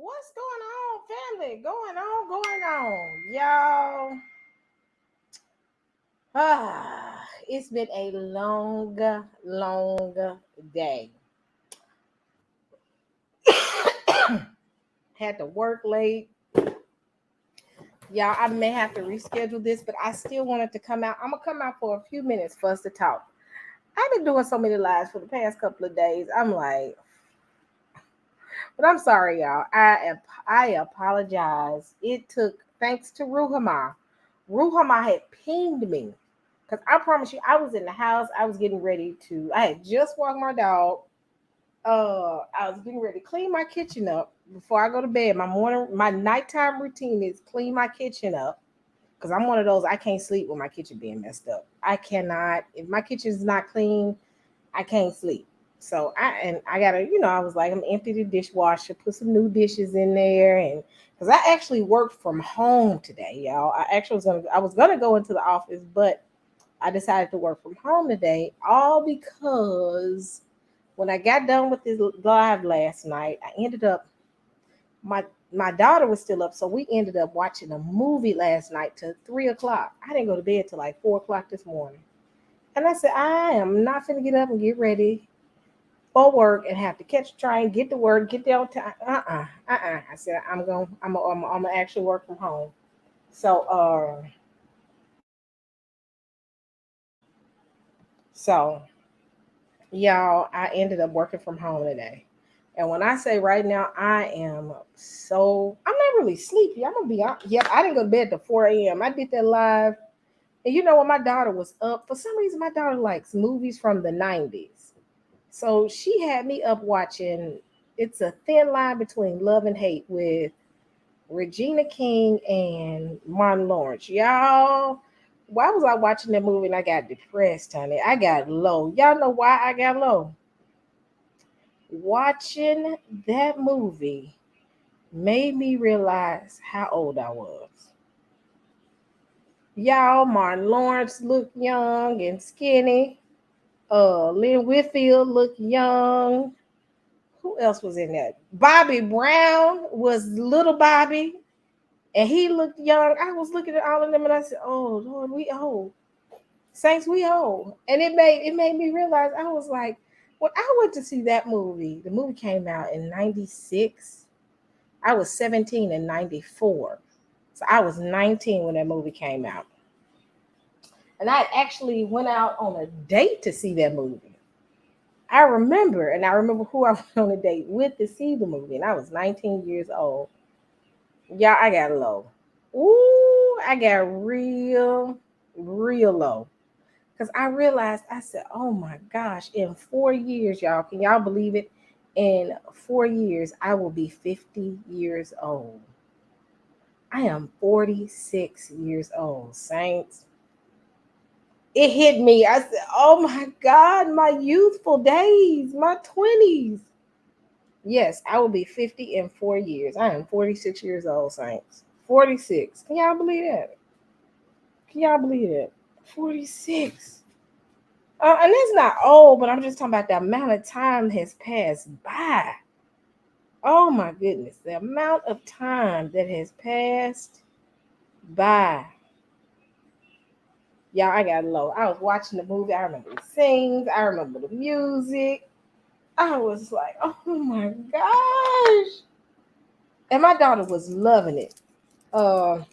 What's going on, family? Going on, y'all. It's been a long day. Had to work late. Y'all, I may have to reschedule this, but I still wanted to come out. I'm gonna come out for a few minutes for us to talk. I've been doing so many lives for the past couple of days. I'm like, but I'm sorry, y'all. I apologize. It took thanks to Ruhama. Ruhama had pinged me. Because I promise you, I was in the house. I was getting ready to, I had just walked my dog. I was getting ready to clean my kitchen up before I go to bed. My nighttime routine is clean my kitchen up. Because I'm one of those, I can't sleep with my kitchen being messed up. I cannot, if my kitchen's not clean, I can't sleep. So I gotta, I was like, I'm empty the dishwasher, put some new dishes in there, and because I actually worked from home today, y'all. I was gonna go into the office, but I decided to work from home today, all because when I got done with this live last night, I ended up my my daughter was still up, so we ended up watching a movie last night till 3 o'clock. I didn't go to bed till like 4 o'clock this morning, and I said I am not gonna get up and get ready for work and have to catch a train, get to work, get there on time. I said I'm gonna actually work from home. So y'all, I ended up working from home today. And when I say right now, I'm not really sleepy. I'm gonna be honest. Yep, I didn't go to bed till 4 a.m. I did that live. And you know what? My daughter was up. For some reason, my daughter likes movies from the 90s. So she had me up watching It's a Thin Line Between Love and Hate with Regina King and Martin Lawrence. Y'all, why was I watching that movie and I got depressed, honey? I got low. Y'all know why I got low? Watching that movie made me realize how old I was. Y'all, Martin Lawrence looked young and skinny. Lynn Whitfield looked young. Who else was in that? Bobby Brown was little Bobby, and he looked young. I was looking at all of them, and I said, "Oh Lord, we old. Saints, we old." And it made me realize I was like, when I went to see that movie, the movie came out in '96. I was 17 in '94. So I was 19 when that movie came out. And I actually went out on a date to see that movie. I remember who I went on a date with to see the movie, and I was 19 years old. Yeah, I got low. Ooh, I got real low. Because I realized, I said, oh my gosh, in 4 years, y'all, can y'all believe it? In 4 years, I will be 50 years old. I am 46 years old, Saints. It hit me. I said, oh my God, my youthful days, my 20s. Yes, I will be 50 in 4 years. I am 46 years old, Saints. 46. Can y'all believe that? Can y'all believe that? 46. And that's not old, but I'm just talking about the amount of time has passed by. Oh my goodness, the amount of time that has passed by. Y'all, I got low. I was watching the movie. I remember the scenes. I remember the music. I was like, oh my gosh. And my daughter was loving it. Uh,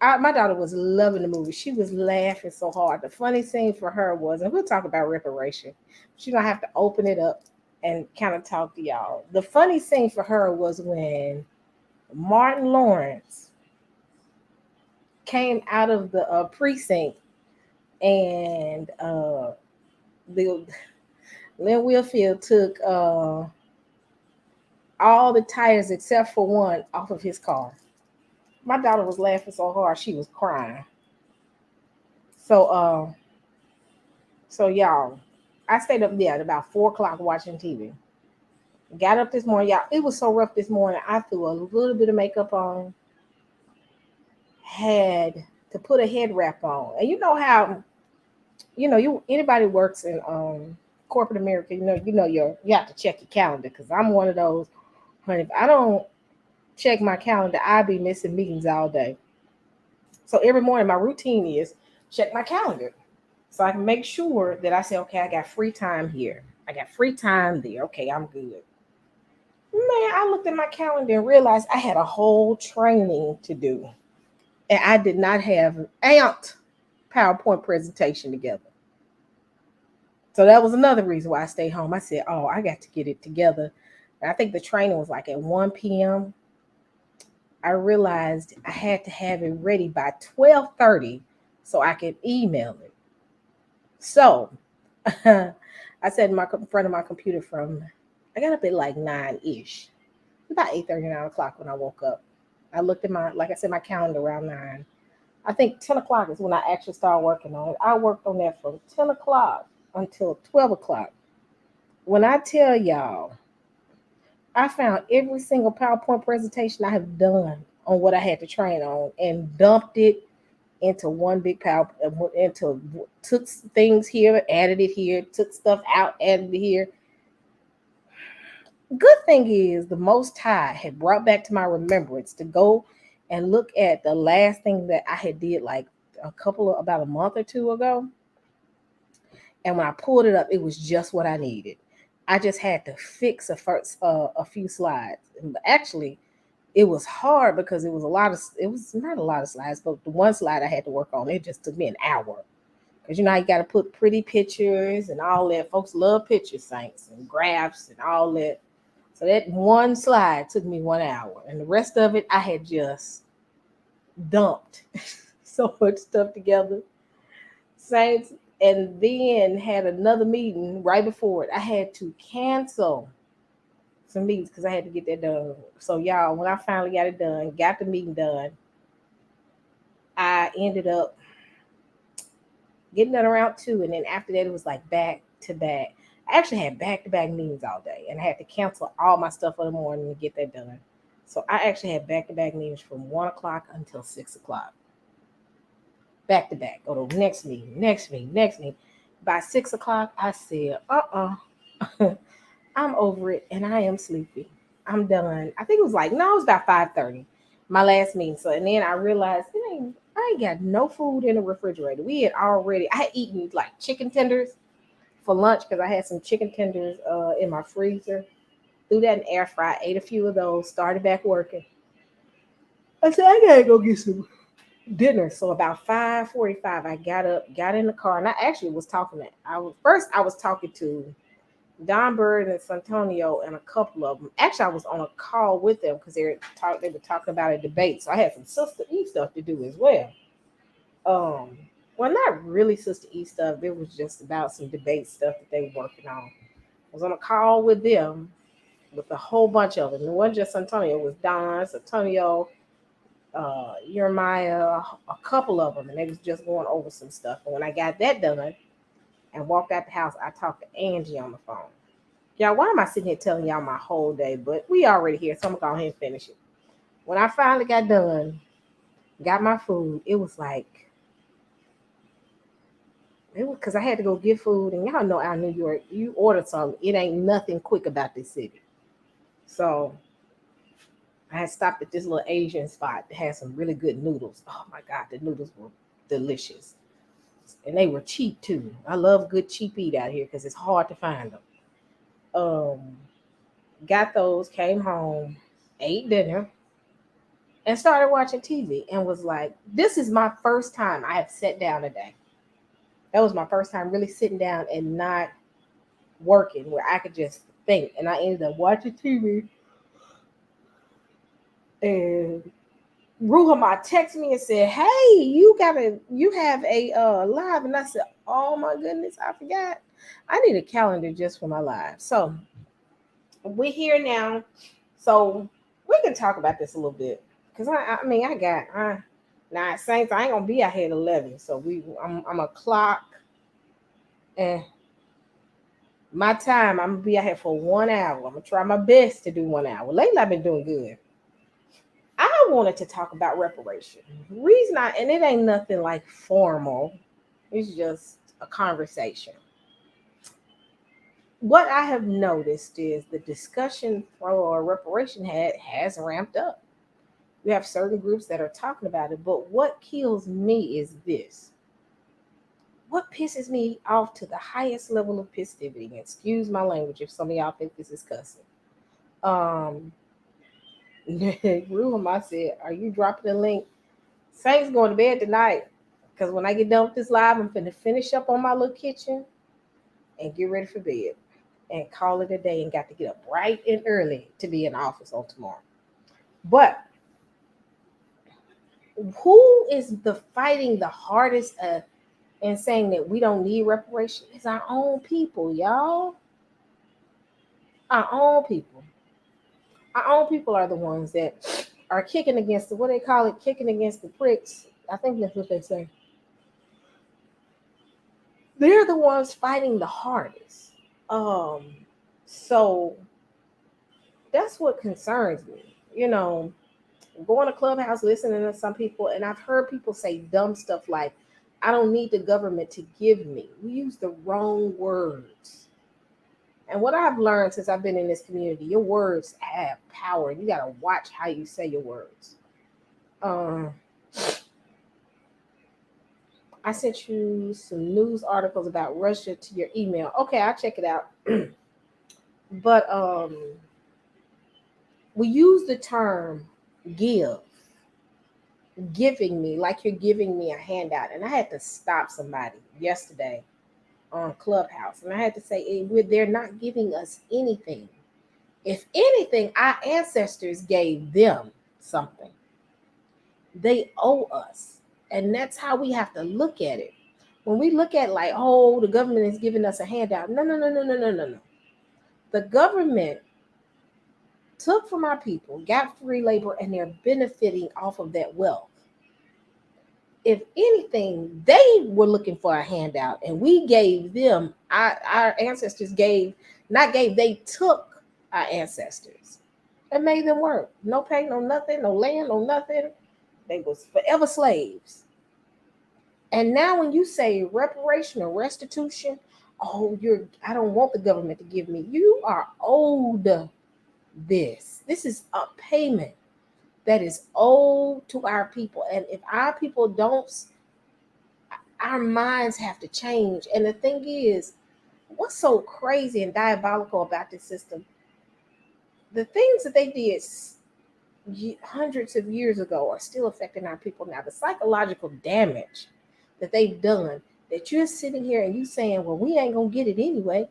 my daughter was loving the movie. She was laughing so hard. The funny scene for her was, and we'll talk about reparation. She's going to have to open it up and kind of talk to y'all. The funny scene for her was when Martin Lawrence came out of the precinct and the Lynn Whitfield took all the tires except for one off of his car. My daughter was laughing so hard she was crying. So so y'all, I stayed up there at about 4 o'clock watching TV. Got up this morning, y'all. It was so rough this morning. I threw a little bit of makeup on, had to put a head wrap on. And you know how, you anybody works in corporate America, you have to check your calendar because I'm one of those. Honey, if I don't check my calendar, I'll be missing meetings all day. So every morning, my routine is check my calendar so I can make sure that I say, okay, I got free time here. I got free time there. Okay, I'm good. Man, I looked at my calendar and realized I had a whole training to do. And I did not have an amped PowerPoint presentation together. So that was another reason why I stayed home. I said, oh, I got to get it together. And I think the training was like at 1 p.m. I realized I had to have it ready by 12:30 so I could email it. So I sat in front of my computer I got up at like 9-ish, about 8:30, 9 o'clock when I woke up. I looked at like I said, my calendar around 9. I think 10 o'clock is when I actually started working on it. I worked on that from 10 o'clock until 12 o'clock. When I tell y'all, I found every single PowerPoint presentation I have done on what I had to train on and dumped it into one big power, into took things here, added it here, took stuff out, added it here. Good thing is the Most High had brought back to my remembrance to go and look at the last thing that I had did like about a month or two ago. And when I pulled it up, it was just what I needed. I just had to fix a few slides. And actually, it was hard because it was not a lot of slides, but the one slide I had to work on, it just took me an hour. Because you got to put pretty pictures and all that. Folks love picture saints and graphs and all that. So that one slide took me 1 hour. And the rest of it, I had just dumped so much stuff together. Saints, and then had another meeting right before it. I had to cancel some meetings because I had to get that done. So y'all, when I finally got it done, got the meeting done, I ended up getting done around 2, and then after that it was like back to back. I actually had back-to-back meetings all day, and I had to cancel all my stuff for the morning to get that done. So I actually had back-to-back meetings from 1 o'clock until 6 o'clock. Back to back. Go to next meeting, next meeting, next meeting. By 6 o'clock, I said, I'm over it, and I am sleepy. I'm done. I think it was no, it was about 5:30, my last meeting. So, and then I realized I ain't got no food in the refrigerator. I had eaten like chicken tenders for lunch because I had some chicken tenders in my freezer. Threw that in air fry, ate a few of those, started back working. I said, I gotta go get some dinner. So about 5:45, I got up, got in the car, and I actually was talking I was talking to Don Bird and Santonio and a couple of them. Actually, I was on a call with them because they were talking about a debate. So I had some Sister E stuff to do as well. Well, not really Sister E stuff. It was just about some debate stuff that they were working on. I was on a call with them with a whole bunch of them. It wasn't just Santonio. It was Don, Santonio, Jeremiah, a couple of them, and they was just going over some stuff. And when I got that done and walked out the house, I talked to Angie on the phone. Y'all, why am I sitting here telling y'all my whole day? But we already here, so I'm gonna go ahead and finish it. When I finally got done, got my food, it was because I had to go get food, and y'all know out in New York, you order something, it ain't nothing quick about this city. So I had stopped at this little Asian spot that had some really good noodles. Oh my God, the noodles were delicious. And they were cheap too. I love good cheap eat out here because it's hard to find them. Um, got those, came home, ate dinner, and started watching TV and was like, this is my first time I have sat down today. That was my first time really sitting down and not working where I could just think. And I ended up watching TV. And Ruhama texted me and said, hey, you have a live. And I said, oh my goodness, I forgot. I need a calendar just for my live. So we're here now. So we can talk about this a little bit. Because now Saints, I ain't gonna be out here at 11. So I'm a clock and my time, I'm gonna be out here for 1 hour. I'm gonna try my best to do 1 hour. Lately I've been doing good. I wanted to talk about reparation. Reason and it ain't nothing like formal. It's just a conversation. what I have noticed is the discussion for reparation has ramped up. You have certain groups that are talking about it, but what kills me is this. What pisses me off to the highest level of festivity, and excuse my language if some of y'all think this is cussing. Um, Ruham, I said, are you dropping the link? Saints going to bed tonight. Because when I get done with this live, I'm finna finish up on my little kitchen and get ready for bed and call it a day and got to get up bright and early to be in office on tomorrow. But who is the fighting the hardest and saying that we don't need reparation? It's our own people, y'all. Our own people. Our own people are the ones that are kicking against the, what they call it, kicking against the pricks. I think that's what they say. They're the ones fighting the hardest. Um, so that's what concerns me. You know, going to Clubhouse, listening to some people, and I've heard people say dumb stuff like, I don't need the government to give me. We use the wrong words. And what I've learned since I've been in this community, your words have power. You got to watch how you say your words. Um, I sent you some news articles about Russia to your email. Okay, I'll check it out. But we use the term give, giving me, like you're giving me a handout. And I had to stop somebody yesterday on Clubhouse. And I had to say, they're not giving us anything. If anything, our ancestors gave them something. They owe us. And that's how we have to look at it. When we look at like, oh, the government is giving us a handout. No, no, no, no, no, no, no, no. The government took from our people, got free labor, and they're benefiting off of that wealth. If anything, they were looking for a handout, and we gave them, our ancestors gave, not gave, they took our ancestors and made them work. No pay, no nothing, no land, no nothing. They was forever slaves. And now when you say reparation or restitution, oh, I don't want the government to give me. You are owed this. This is a payment that is owed to our people. And if our people don't, our minds have to change. And the thing is, what's so crazy and diabolical about this system? The things that they did hundreds of years ago are still affecting our people now. The psychological damage that they've done, that you're sitting here and you saying, well, we ain't gonna get it anyway.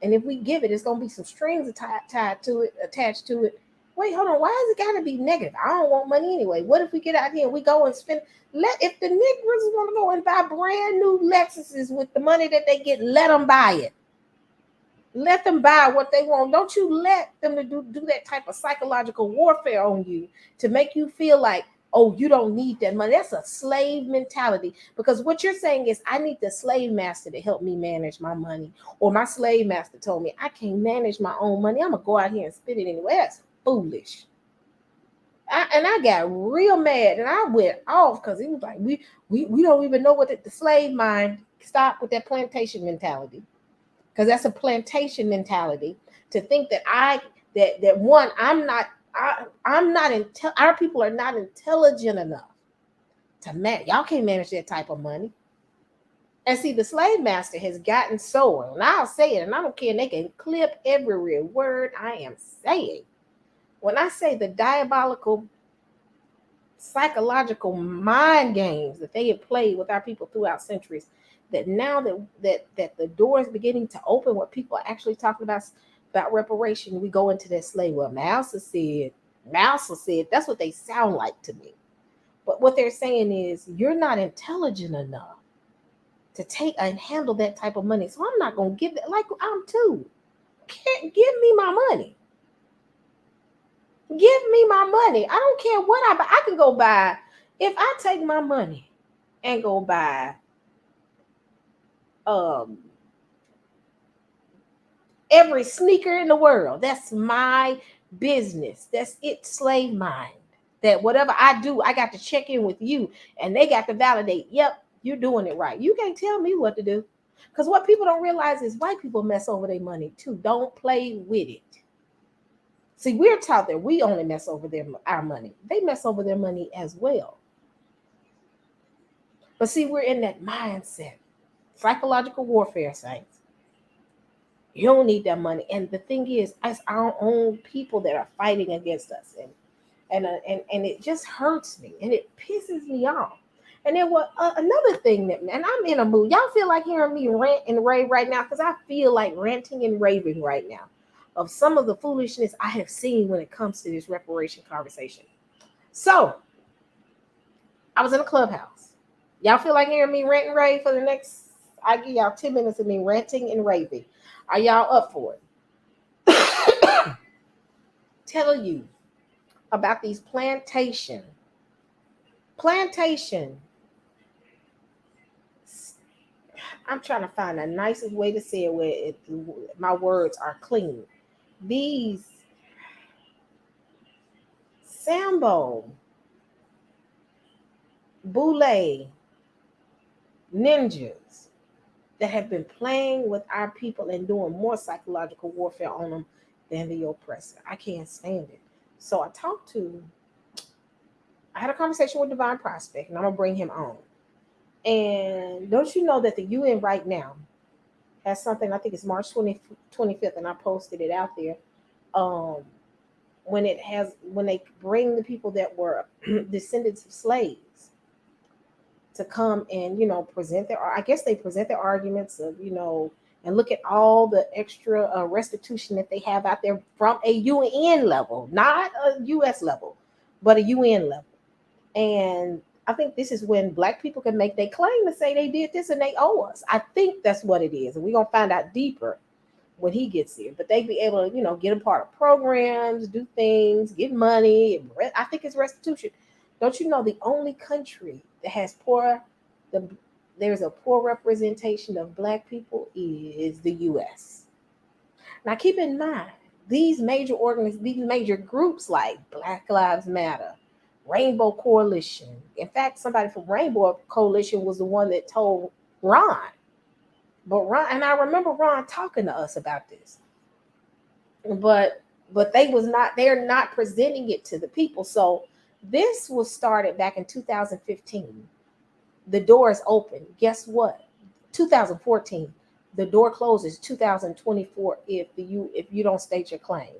And if we give it, it's gonna be some strings tied to it, attached to it. Wait, hold on. Why has it gotta be negative? I don't want money anyway. What if we get out here and we go and spend? If the niggers want to go and buy brand new Lexuses with the money that they get, let them buy it. Let them buy what they want. Don't you let them do that type of psychological warfare on you to make you feel like, oh, you don't need that money. That's a slave mentality. Because what you're saying is, I need the slave master to help me manage my money. Or my slave master told me I can't manage my own money. I'm going to go out here and spend it anyway. That's foolish. I got real mad and I went off because he was like, we don't even know what the slave mind. Stop with that plantation mentality. Because that's a plantation mentality to think that our people are not intelligent enough to manage. Y'all can't manage that type of money. And see, the slave master has gotten so, and I'll say it, and I don't care, and they can clip every word I am saying. When I say the diabolical psychological mind games that they have played with our people throughout centuries, that now that the door is beginning to open, what people are actually talking about reparation, we go into that slave. Well, Mouser said, that's what they sound like to me. But what they're saying is, you're not intelligent enough to take and handle that type of money. So I'm not going to give that, like I'm too. Can't give me my money. Give me my money. I don't care what I buy. I can go buy, if I take my money and go buy every sneaker in the world, that's my business. That's it, slave mind. That whatever I do, I got to check in with you and they got to validate, yep, you're doing it right. You can't tell me what to do. Because what people don't realize is white people mess over their money too. Don't play with it. See, we're taught that we only mess over our money. They mess over their money as well. But see, we're in that mindset. Psychological warfare, saints. You don't need that money. And the thing is, it's our own people that are fighting against us. And it just hurts me. And it pisses me off. And then another thing and I'm in a mood. Y'all feel like hearing me rant and rave right now? Because I feel like ranting and raving right now of some of the foolishness I have seen when it comes to this reparation conversation. So, I was in a clubhouse. Y'all feel like hearing me rant and rave for the next, I give y'all 10 minutes of me ranting and raving. Are y'all up for it? Tell you about these plantation. I'm trying to find the nicest way to say it where my words are clean. These Sambo, Boule, ninjas that have been playing with our people and doing more psychological warfare on them than the oppressor. I can't stand it. So I had a conversation with Divine Prospect, and I'm going to bring him on. And don't you know that the UN right now has something, I think it's March 25th, and I posted it out there, when they bring the people that were descendants of slaves to come and, present their arguments of, and look at all the extra restitution that they have out there from a UN level, not a US level, but a UN level. And I think this is when Black people can make their claim and say they did this and they owe us. I think that's what it is. And we're going to find out deeper when he gets here. But they be able to, get a part of programs, do things, get money. I think it's restitution. Don't you know the only country that has there's a poor representation of Black people is the US. Now keep in mind, these major groups like Black Lives Matter, Rainbow Coalition. In fact, somebody from Rainbow Coalition was the one that told Ron. But Ron, and I remember Ron talking to us about this. But they're not presenting it to the people. So this was started back in 2015. The door is open. Guess what? 2014. The door closes 2024 if you don't state your claim.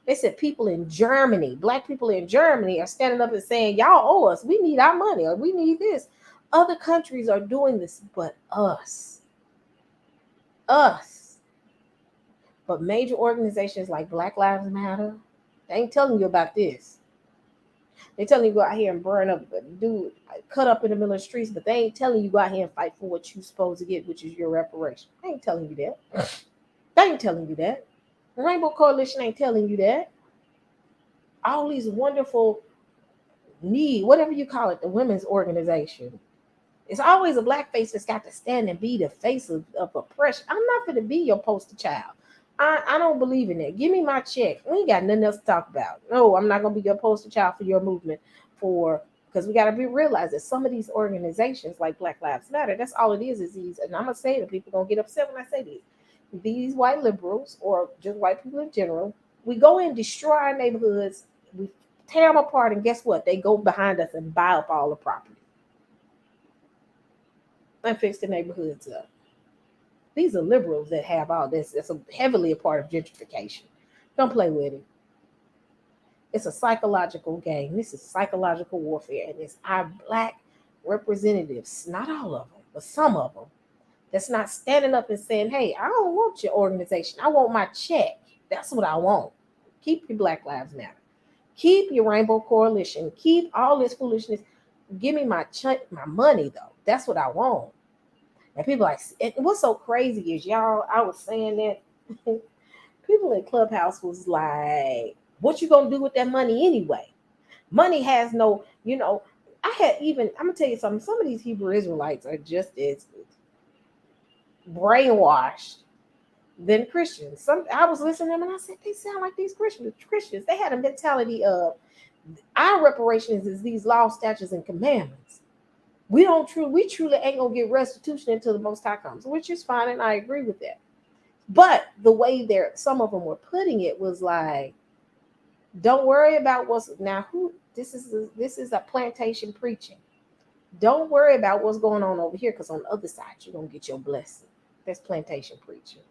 They said people in Germany, Black people in Germany are standing up and saying, y'all owe us. We need our money or we need this. Other countries are doing this, but us. But major organizations like Black Lives Matter, they ain't telling you about this. They telling you go out here and burn up, cut up in the middle of the streets, but they ain't telling you go out here and fight for what you're supposed to get, which is your reparation. They ain't telling you that. They ain't telling you that. The Rainbow Coalition ain't telling you that. All these wonderful whatever you call it, the women's organization. It's always a Black face that's got to stand and be the face of oppression. I'm not going to be your poster child. I don't believe in that. Give me my check. We ain't got nothing else to talk about. No, I'm not going to be your poster child for your movement because we got to realize that some of these organizations like Black Lives Matter, that's all it is these, and I'm going to say that people going to get upset when I say this. These white liberals or just white people in general, we go in, destroy our neighborhoods, we tear them apart, and guess what? They go behind us and buy up all the property and fix the neighborhoods up. These are liberals that have all this. It's heavily a part of gentrification. Don't play with it. It's a psychological game. This is psychological warfare, and it's our Black representatives, not all of them, but some of them, that's not standing up and saying, hey, I don't want your organization. I want my check. That's what I want. Keep your Black Lives Matter. Keep your Rainbow Coalition. Keep all this foolishness. Give me my money, though. That's what I want. And people like, and what's so crazy is, y'all, I was saying that people in Clubhouse was like, what you going to do with that money anyway? Money has no, I'm going to tell you something. Some of these Hebrew Israelites are just as brainwashed than Christians. I was listening to them and I said, they sound like these Christians. They had a mentality of our reparations is these law, statutes, and commandments. We truly ain't gonna get restitution until the Most High comes, which is fine, and I agree with that. But the way some of them were putting it was like, don't worry about what's now. Who this is a plantation preaching. Don't worry about what's going on over here, because on the other side you're gonna get your blessing. That's plantation preaching.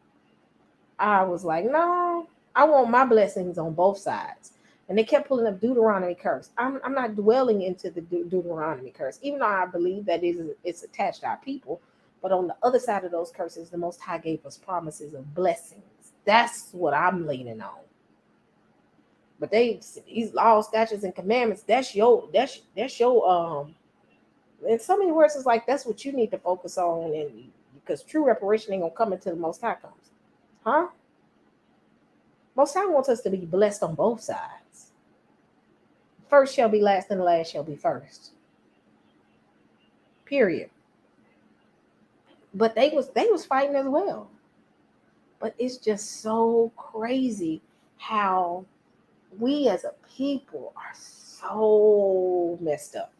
I was like, no, I want my blessings on both sides. And they kept pulling up Deuteronomy curse. I'm not dwelling into the Deuteronomy curse, even though I believe that it's attached to our people. But on the other side of those curses, the Most High gave us promises of blessings. That's what I'm leaning on. But these laws, statutes, and commandments, that's your in so many words, it's like that's what you need to focus on, and because true reparation ain't gonna come until the Most High comes. Huh? Most High wants us to be blessed on both sides. First shall be last, and the last shall be first. Period. But they was fighting as well. But it's just so crazy how we as a people are so messed up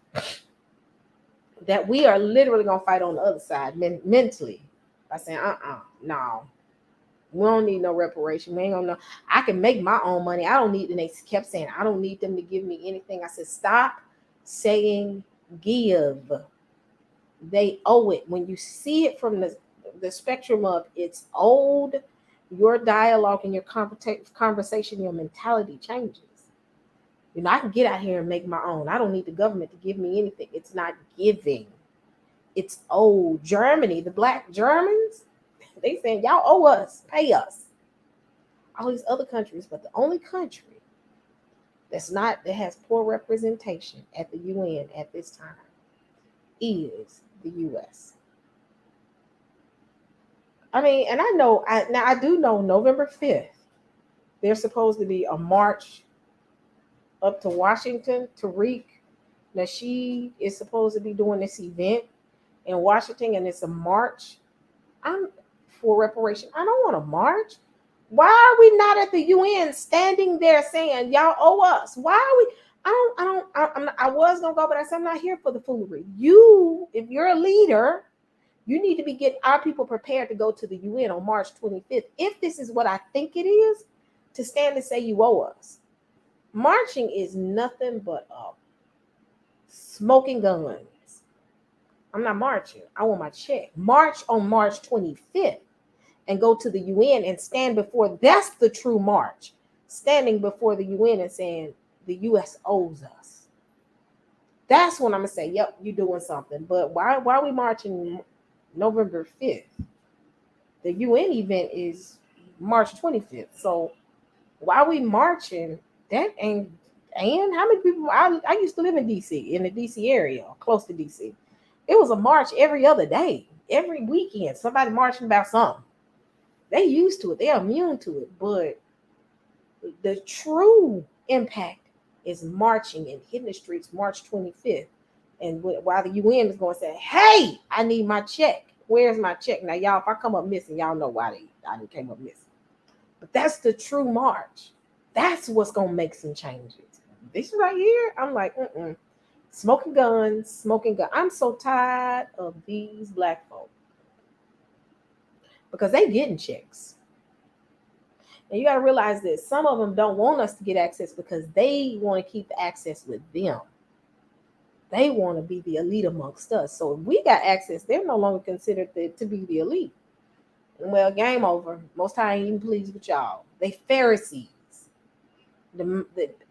that we are literally gonna fight on the other side mentally by saying, no, we don't need no reparation. We ain't gonna know. I can make my own money. I don't need. And they kept saying, I don't need them to give me anything. I said, stop saying give. They owe it. When you see it from the spectrum of it's owed, your dialogue and your conversation, your mentality changes. You know, I can get out here and make my own. I don't need the government to give me anything. It's not giving. It's owed. Germany, the black Germans, they saying, y'all owe us, pay us. All these other countries, but the only country that has poor representation at the UN at this time is the US. I mean, and I do know November 5th, there's supposed to be a march up to Washington. Tariq Nasheed is supposed to be doing this event in Washington, and it's a march. I'm for reparation. I don't want to march. Why are we not at the UN standing there saying y'all owe us? Why are we? I was gonna go, but I said I'm not here for the foolery. If you're a leader, you need to be getting our people prepared to go to the UN on March 25th. If this is what I think it is, to stand and say you owe us. Marching is nothing but smoking guns. I'm not marching. I want my check. March on March 25th and go to the UN and stand before. That's the true march. Standing before the UN and saying the US owes us. That's when I'm going to say, yep, you're doing something. But why are we marching November 5th? The UN event is March 25th. So why are we marching? That ain't. And how many people? I used to live in DC, in the DC area, close to DC. It was a march every other day, every weekend. Somebody marching about something. They used to it. They're immune to it. But the true impact is marching and hitting the streets March 25th. And while the UN is going to say, hey, I need my check. Where's my check? Now, y'all, if I come up missing, y'all know why I came up missing. But that's the true march. That's what's going to make some changes. This right here, I'm like, smoking guns. I'm so tired of these black folk because they getting checks. And you got to realize that some of them don't want us to get access because they want to keep the access with them. They want to be the elite amongst us. So if we got access, they're no longer considered to be the elite. Well, game over. Most High ain't even pleased with y'all. They Pharisees.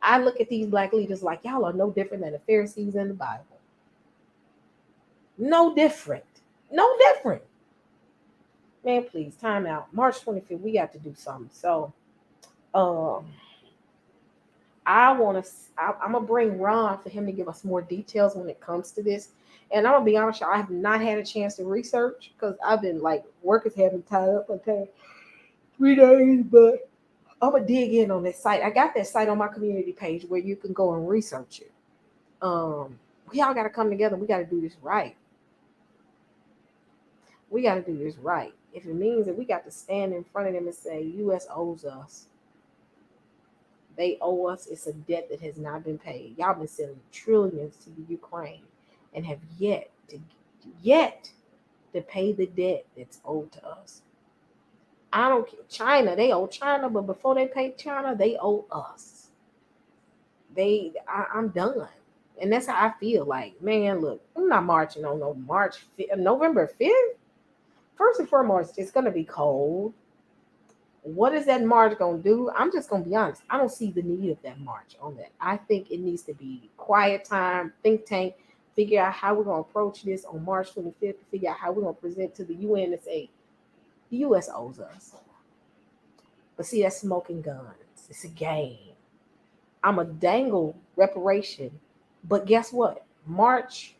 I look at these black leaders like y'all are no different than the Pharisees in the Bible. No different. Man, please, time out. March 25th, we got to do something. So, I'm gonna bring Ron for him to give us more details when it comes to this. And I'm gonna be honest, I have not had a chance to research because I've been like work has had me tied up for 3 days, but I'm gonna dig in on this site. I got that site on my community page where you can go and research it. We all gotta come together. We gotta do this right. If it means that we got to stand in front of them and say, U.S. owes us. They owe us. It's a debt that has not been paid. Y'all been sending trillions to the Ukraine and have yet to yet to pay the debt that's owed to us. I don't care. China, they owe China, but before they pay China, they owe us. I'm done. And that's how I feel. Like, man, look, I'm not marching on no November 5th. First and foremost, it's gonna be cold. What is that march gonna do? I'm just gonna be honest. I don't see the need of that march on that. I think it needs to be quiet time, think tank, figure out how we're gonna approach this on March 25th, figure out how we're gonna present to the UN and say the US owes us. But see, that's smoking guns. It's a game. I'm a dangle reparation. But guess what? March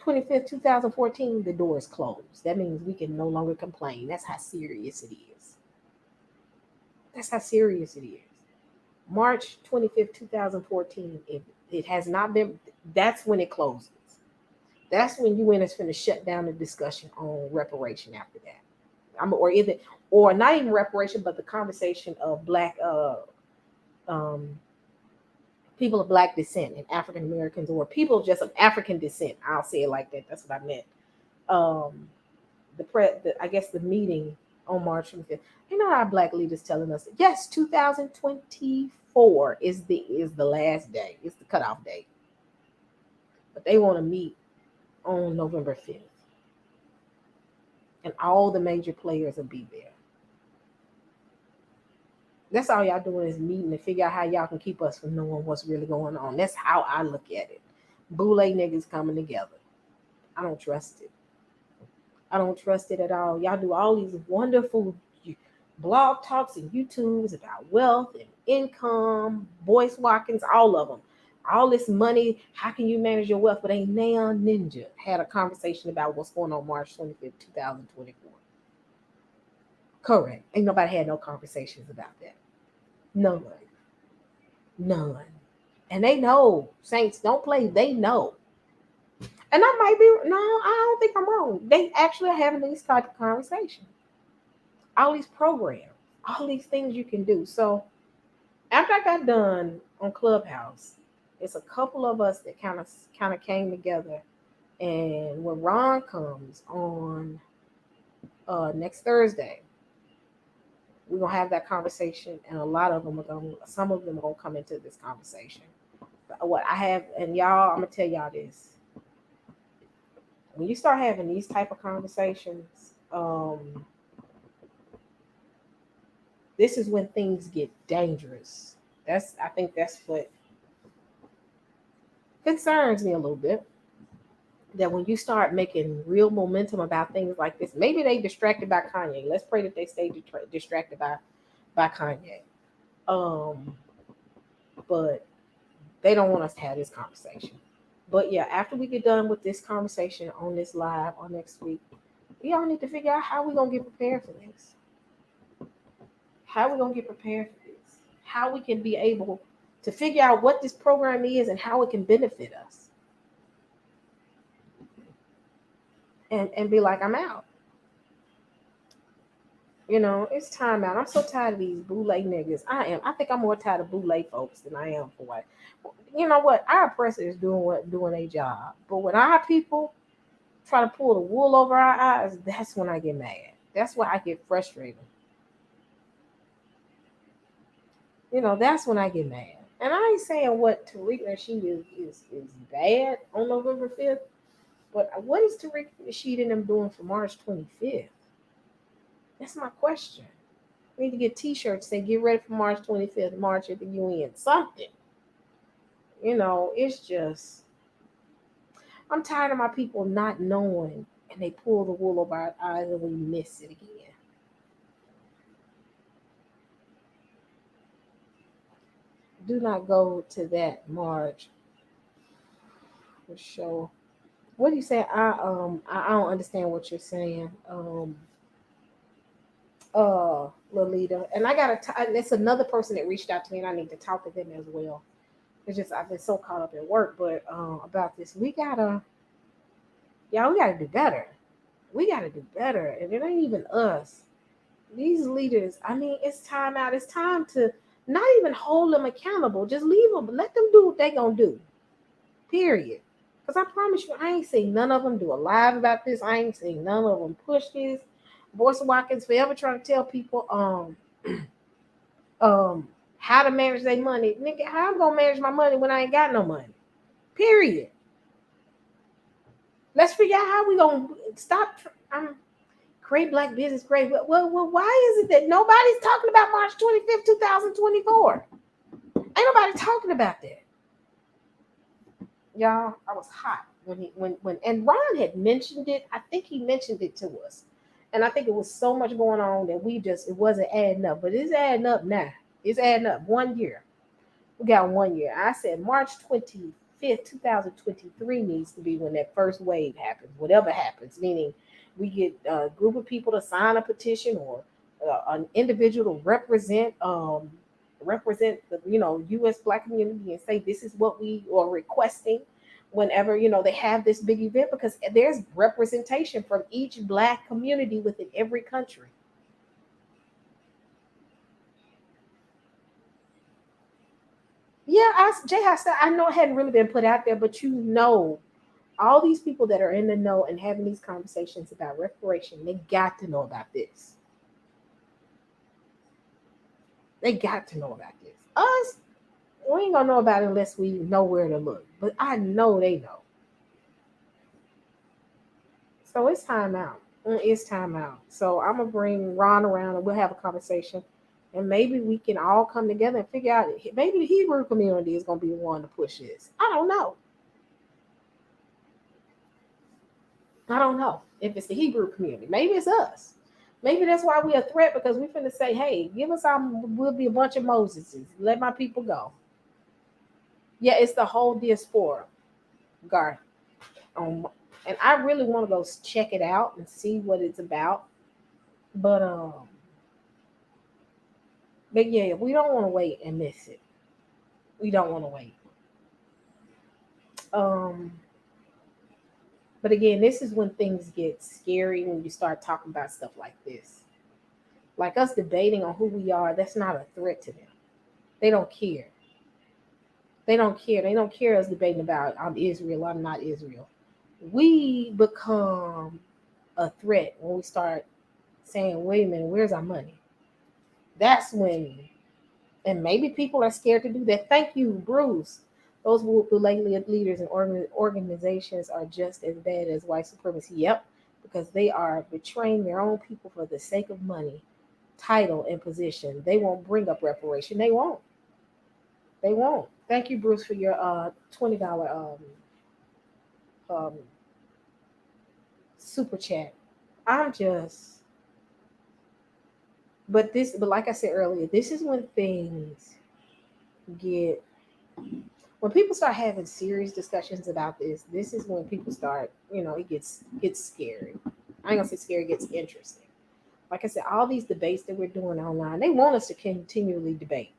25th, 2014, the door is closed. That means we can no longer complain. That's how serious it is. That's how serious it is. March 25th, 2014, it has not been, that's when it closes. That's when UN is going to shut down the discussion on reparation after that. Or not even reparation, but the conversation of black um, people of black descent and African Americans, or people just of African descent. I'll say it like that. That's what I meant. Um, I guess the meeting on March 25th. You know, our black leaders telling us, yes, 2024 is the last day. It's the cutoff date. But they want to meet on November 5th. And all the major players will be there. That's all y'all doing is meeting to figure out how y'all can keep us from knowing what's really going on. That's how I look at it. Boule niggas coming together. I don't trust it. I don't trust it at all. Y'all do all these wonderful blog talks and YouTubes about wealth and income, voice walkings, all of them. All this money, how can you manage your wealth? But ain't Neon Ninja had a conversation about what's going on March 25th, 2024. Correct. Ain't nobody had no conversations about that. None. None. And they know. Saints don't play. They know. And I might be, no, I don't think I'm wrong. They actually are having these type of conversations. All these programs, all these things you can do. So after I got done on Clubhouse, it's a couple of us that kind of came together. And when Ron comes on next Thursday, we're gonna have that conversation, and a lot of them some of them are gonna come into this conversation. But what I have, and y'all, I'm gonna tell y'all this: when you start having these type of conversations, this is when things get dangerous. I think that's what concerns me a little bit. That when you start making real momentum about things like this, maybe they distracted by Kanye. Let's pray that they stay distracted by Kanye. But they don't want us to have this conversation. But yeah, after we get done with this conversation on this live on next week, we all need to figure out how we're gonna get prepared for this. How we're gonna get prepared for this. How we can be able to figure out what this program is and how it can benefit us. And be like, I'm out. You know, it's time out. I'm so tired of these boule niggas. I think I'm more tired of boule folks than I am for white. You know what? Our oppressors doing their job. But when our people try to pull the wool over our eyes, that's when I get mad. That's why I get frustrated. You know, that's when I get mad. And I ain't saying what Tariq Nasheed is bad on November 5th. But what is Tariq Nasheed and them doing for March 25th? That's my question. We need to get T-shirts saying "Get ready for March 25th, March at the UN." Something. You know, it's just I'm tired of my people not knowing, and they pull the wool over our eyes and we miss it again. Do not go to that march for sure. What do you say? I don't understand what you're saying. Lolita, and I it's another person that reached out to me, and I need to talk to them as well. It's just I've been so caught up at work, but about this, we gotta do better. We gotta do better, and it ain't even us. These leaders, I mean, it's time out. It's time to not even hold them accountable. Just leave them. Let them do what they gonna do. Period. Because I promise you, I ain't seen none of them do a live about this. I ain't seen none of them push this. Boyce Watkins forever trying to tell people how to manage their money. Nigga, how I'm gonna manage my money when I ain't got no money? Period. Let's figure out how we gonna stop. Create black business, great. Well, why is it that nobody's talking about March 25th, 2024? Ain't nobody talking about that. Y'all, I was hot when and Ron had mentioned it. I think he mentioned it to us. And I think it was so much going on that it wasn't adding up. But it's adding up now. It's adding up 1 year. We got 1 year. I said March 25th, 2023 needs to be when that first wave happens, whatever happens, meaning we get a group of people to sign a petition or an individual to represent the U.S. Black community and say this is what we are requesting whenever they have this big event, because there's representation from each Black community within every country. Yeah, Jay, I know it hadn't really been put out there, but all these people that are in the know and having these conversations about reparation, they got to know about this. They got to know about this. Us, we ain't gonna know about it unless we know where to look. But I know they know. So it's time out. It's time out. So I'm gonna bring Ron around and we'll have a conversation. And maybe we can all come together and figure out. Maybe the Hebrew community is gonna be the one to push this. I don't know. I don't know if it's the Hebrew community. Maybe it's us. Maybe that's why we're a threat, because we're finna say, hey, give us we'll be a bunch of Moseses. Let my people go. Yeah, it's the whole diaspora, Garth. And I really want to go check it out and see what it's about. But yeah, we don't want to wait and miss it. We don't want to wait. Um, but again, this is when things get scary, when you start talking about stuff like this. Like us debating on who we are, that's not a threat to them. They don't care. They don't care. They don't care us debating about I'm Israel, I'm not Israel. We become a threat when we start saying, wait a minute, where's our money? That's when, and maybe people are scared to do that. Thank you, Bruce. Those bootleg leaders and organizations are just as bad as white supremacy. Yep, because they are betraying their own people for the sake of money, title, and position. They won't bring up reparation. They won't. They won't. Thank you, Bruce, for your $20 um, super chat. I'm just, but like I said earlier, this is when things get, when people start having serious discussions about this. This is when people start, it gets scary. I ain't gonna say scary, it gets interesting. Like I said, all these debates that we're doing online, they want us to continually debate.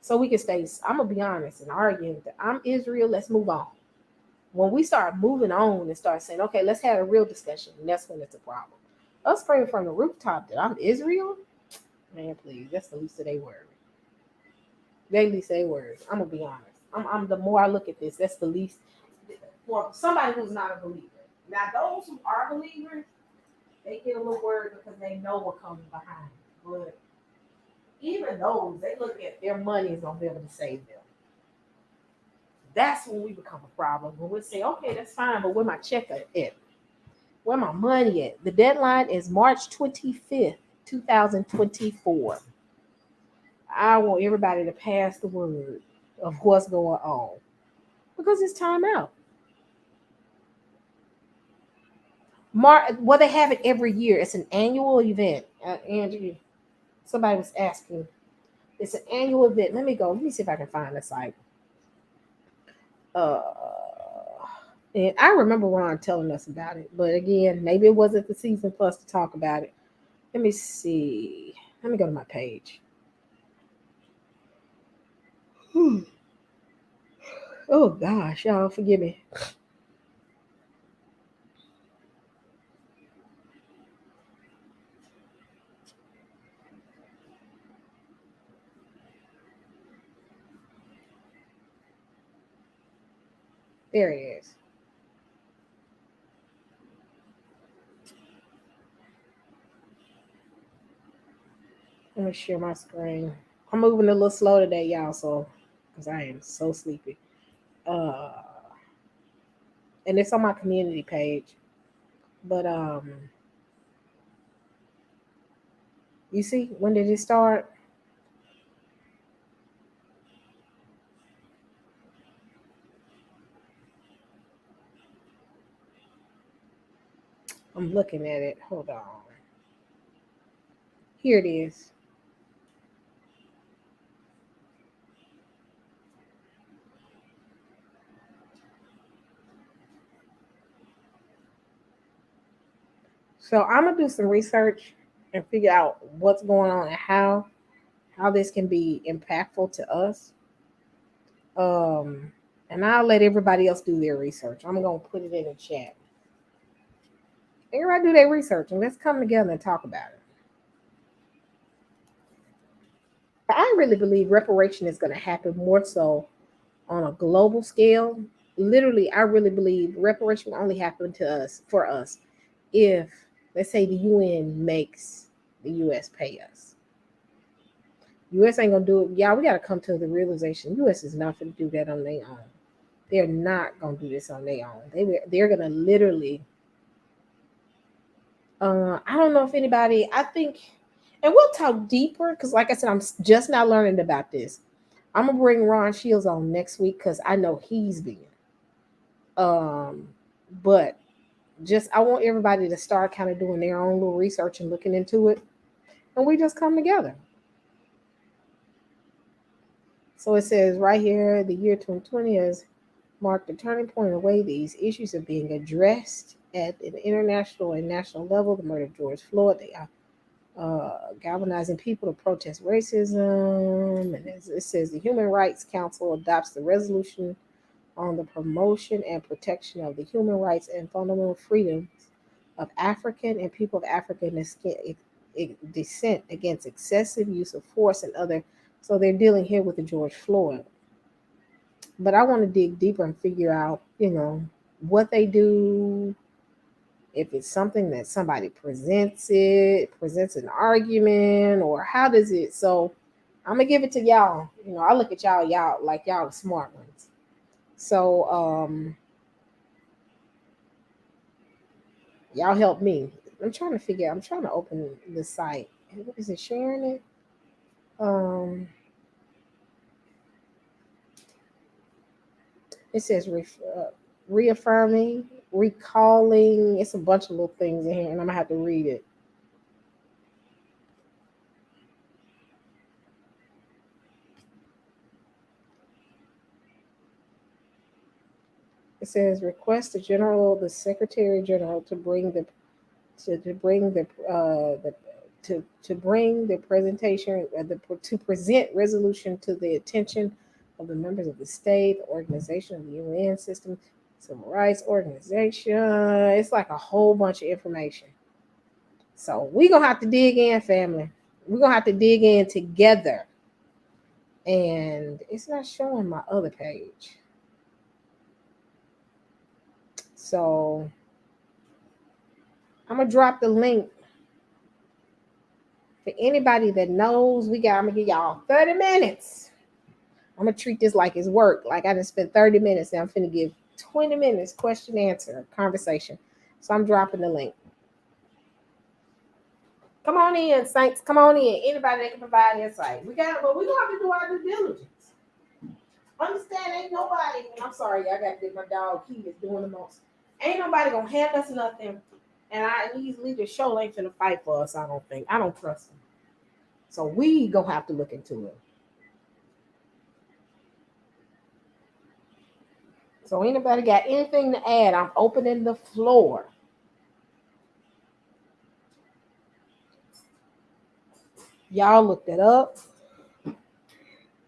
So we can stay, I'm gonna be honest, and argue that I'm Israel, let's move on. When we start moving on and start saying, okay, let's have a real discussion, and that's when it's a problem. Us praying from the rooftop that I'm Israel, man, please, that's the least of their words. They least of their words. I'm gonna be honest. I'm the more I look at this, that's the least for somebody who's not a believer. Now, those who are believers, they get a little worried because they know what comes behind. But even those, they look at their money is gonna be able to save them. That's when we become a problem. When we say, okay, that's fine, but where my check at? Where my money at? The deadline is March 25th, 2024. I want everybody to pass the word of what's going on because it's time out. Well, they have it every year. It's an annual event. Angie, somebody was asking. It's an annual event. Let me go. Let me see if I can find the site. Uh, and I remember Ron telling us about it, but again, maybe it wasn't the season for us to talk about it. Let me see. Let me go to my page. Oh gosh, y'all forgive me. There it is. Let me share my screen. I'm moving a little slow today, y'all, so because I am so sleepy. Uh, and it's on my community page. But you see, when did it start? I'm looking at it. Hold on. Here it is. So I'm gonna do some research and figure out what's going on and how this can be impactful to us. Um, and I'll let everybody else do their research. I'm gonna put it in the chat. Everybody do their research and let's come together and talk about it. I really believe reparation is going to happen more so on a global scale. Literally, I really believe reparation will only happen to us for us if, let's say, the UN makes the US pay us. US ain't gonna do it. Y'all, we gotta come to the realization US is not gonna do that on their own. They're not gonna do this on their own. They're gonna literally. I don't know if anybody. I think, and we'll talk deeper because, like I said, I'm just not learning about this. I'm gonna bring Ron Shields on next week because I know he's been. Um, but just I want everybody to start kind of doing their own little research and looking into it, and we just come together. So it says right here, the year 2020 has marked a turning point in the way these issues are being addressed at an international and national level. The murder of George Floyd, they are galvanizing people to protest racism. And it says the Human Rights Council adopts the resolution on the promotion and protection of the human rights and fundamental freedoms of African and people of African descent against excessive use of force and other. So they're dealing here with the George Floyd. But I want to dig deeper and figure out, what they do, if it's something that somebody presents an argument, or how does it. So I'm gonna give it to y'all. I look at y'all like y'all the smart ones. So y'all help me. I'm trying to open the site. Is it sharing it? It says reaffirming, recalling. It's a bunch of little things in here, and I'm gonna have to read it. It says request the Secretary General to bring the to bring to bring the presentation to present resolution to the attention of the members of the state, the organization of the UN system, civil rights organization. It's like a whole bunch of information. So we're gonna have to dig in, family. We're gonna have to dig in together. And it's not showing my other page. So I'm gonna drop the link for anybody that knows. I'm gonna give y'all 30 minutes. I'm gonna treat this like it's work. Like I done spent 30 minutes and I'm finna give 20 minutes question answer conversation. So I'm dropping the link. Come on in, Saints. Come on in. Anybody that can provide insight. We're gonna have to do our due diligence. Understand, ain't nobody. I'm sorry, I got to get my dog. He is doing the most. Ain't nobody gonna hand us nothing. And these leaders show ain't finna fight for us. I don't think. I don't trust them. So we gonna have to look into it. So anybody got anything to add? I'm opening the floor. Y'all looked it up.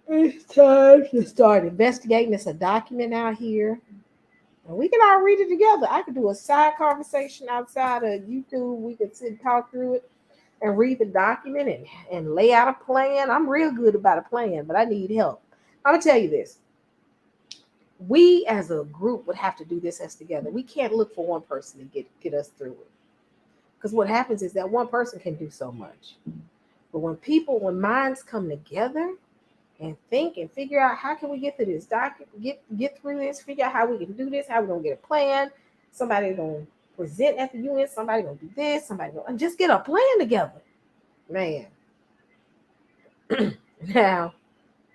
It's time to start investigating. It's a document out here. And we can all read it together. I could do a side conversation outside of YouTube. We could sit and talk through it and read the document and lay out a plan. I'm real good about a plan, but I need help. I'm going to tell you this. We as a group would have to do this as together. We can't look for one person to get us through it. Because what happens is that one person can do so much. But when minds come together and think and figure out how can we get through this get through this, figure out how we can do this, how we're gonna get a plan. Somebody gonna present at the UN, somebody gonna do this, somebody gonna and just get a plan together. Man. Now,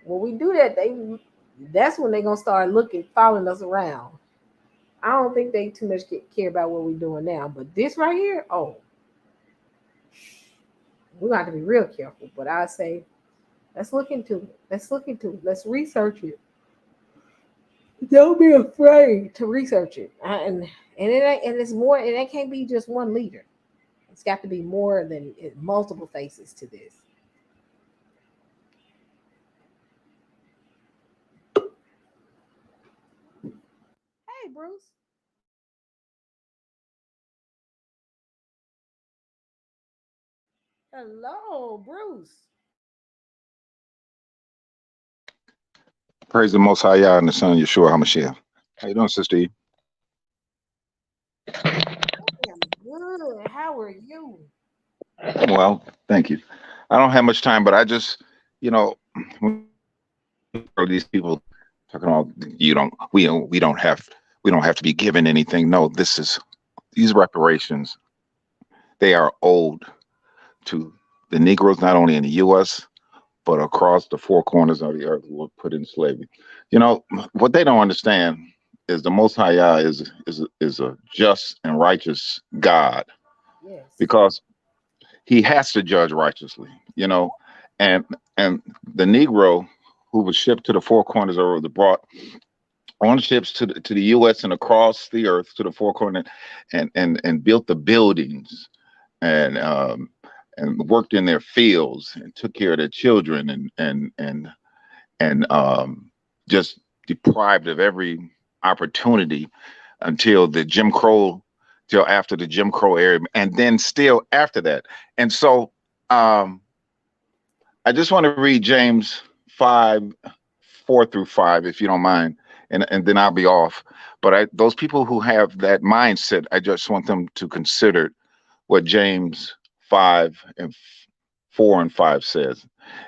when we do that, that's when they're gonna start following us around. I don't think they too much care about what we're doing now, but this right here, oh, we got to be real careful. But I say, let's look into it. Let's research it. Don't be afraid to research it. And it's more. And it can't be just one leader. It's got to be more than multiple faces to this. Hey, Bruce. Hello, Bruce. Praise the Most High Yah and the Son Yeshua HaMashiach. How you doing, Sister E? I am good. How are you? Well, thank you. I don't have much time, but I just, you know, these people talking about we don't have to be given anything. No, these reparations. They are owed to the Negroes, not only in the U.S. but across the four corners of the earth who were put in slavery. You know what they don't understand is the Most High Yah is a just and righteous God, Yes. because He has to judge righteously. You know, and the Negro who was shipped to the four corners of the earth, brought on ships to the U.S. and across the earth to the four corners, and built the buildings, and worked in their fields and took care of their children, and just deprived of every opportunity until after the Jim Crow era, and then still after that. And so I just want to read James 5:4-5, if you don't mind, and then I'll be off. But those people who have that mindset, I just want them to consider what James 5:4-5 says.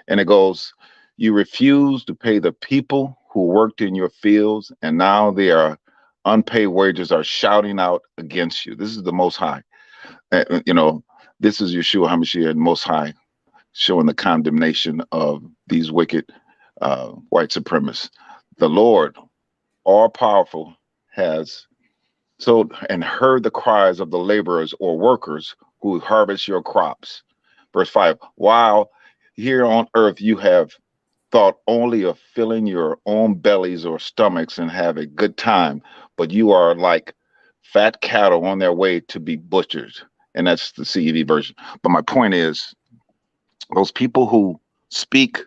And it goes, "You refuse to pay the people who worked in your fields, and now their unpaid wages are shouting out against you." This is the Most High. This is Yeshua HaMashiach, the Most High, showing the condemnation of these wicked white supremacists. The Lord, all powerful, has so and heard the cries of the laborers or workers who harvest your crops. Verse 5, while here on earth you have thought only of filling your own bellies or stomachs and have a good time, but you are like fat cattle on their way to be butchered. And that's the CEV version. But my point is, those people who speak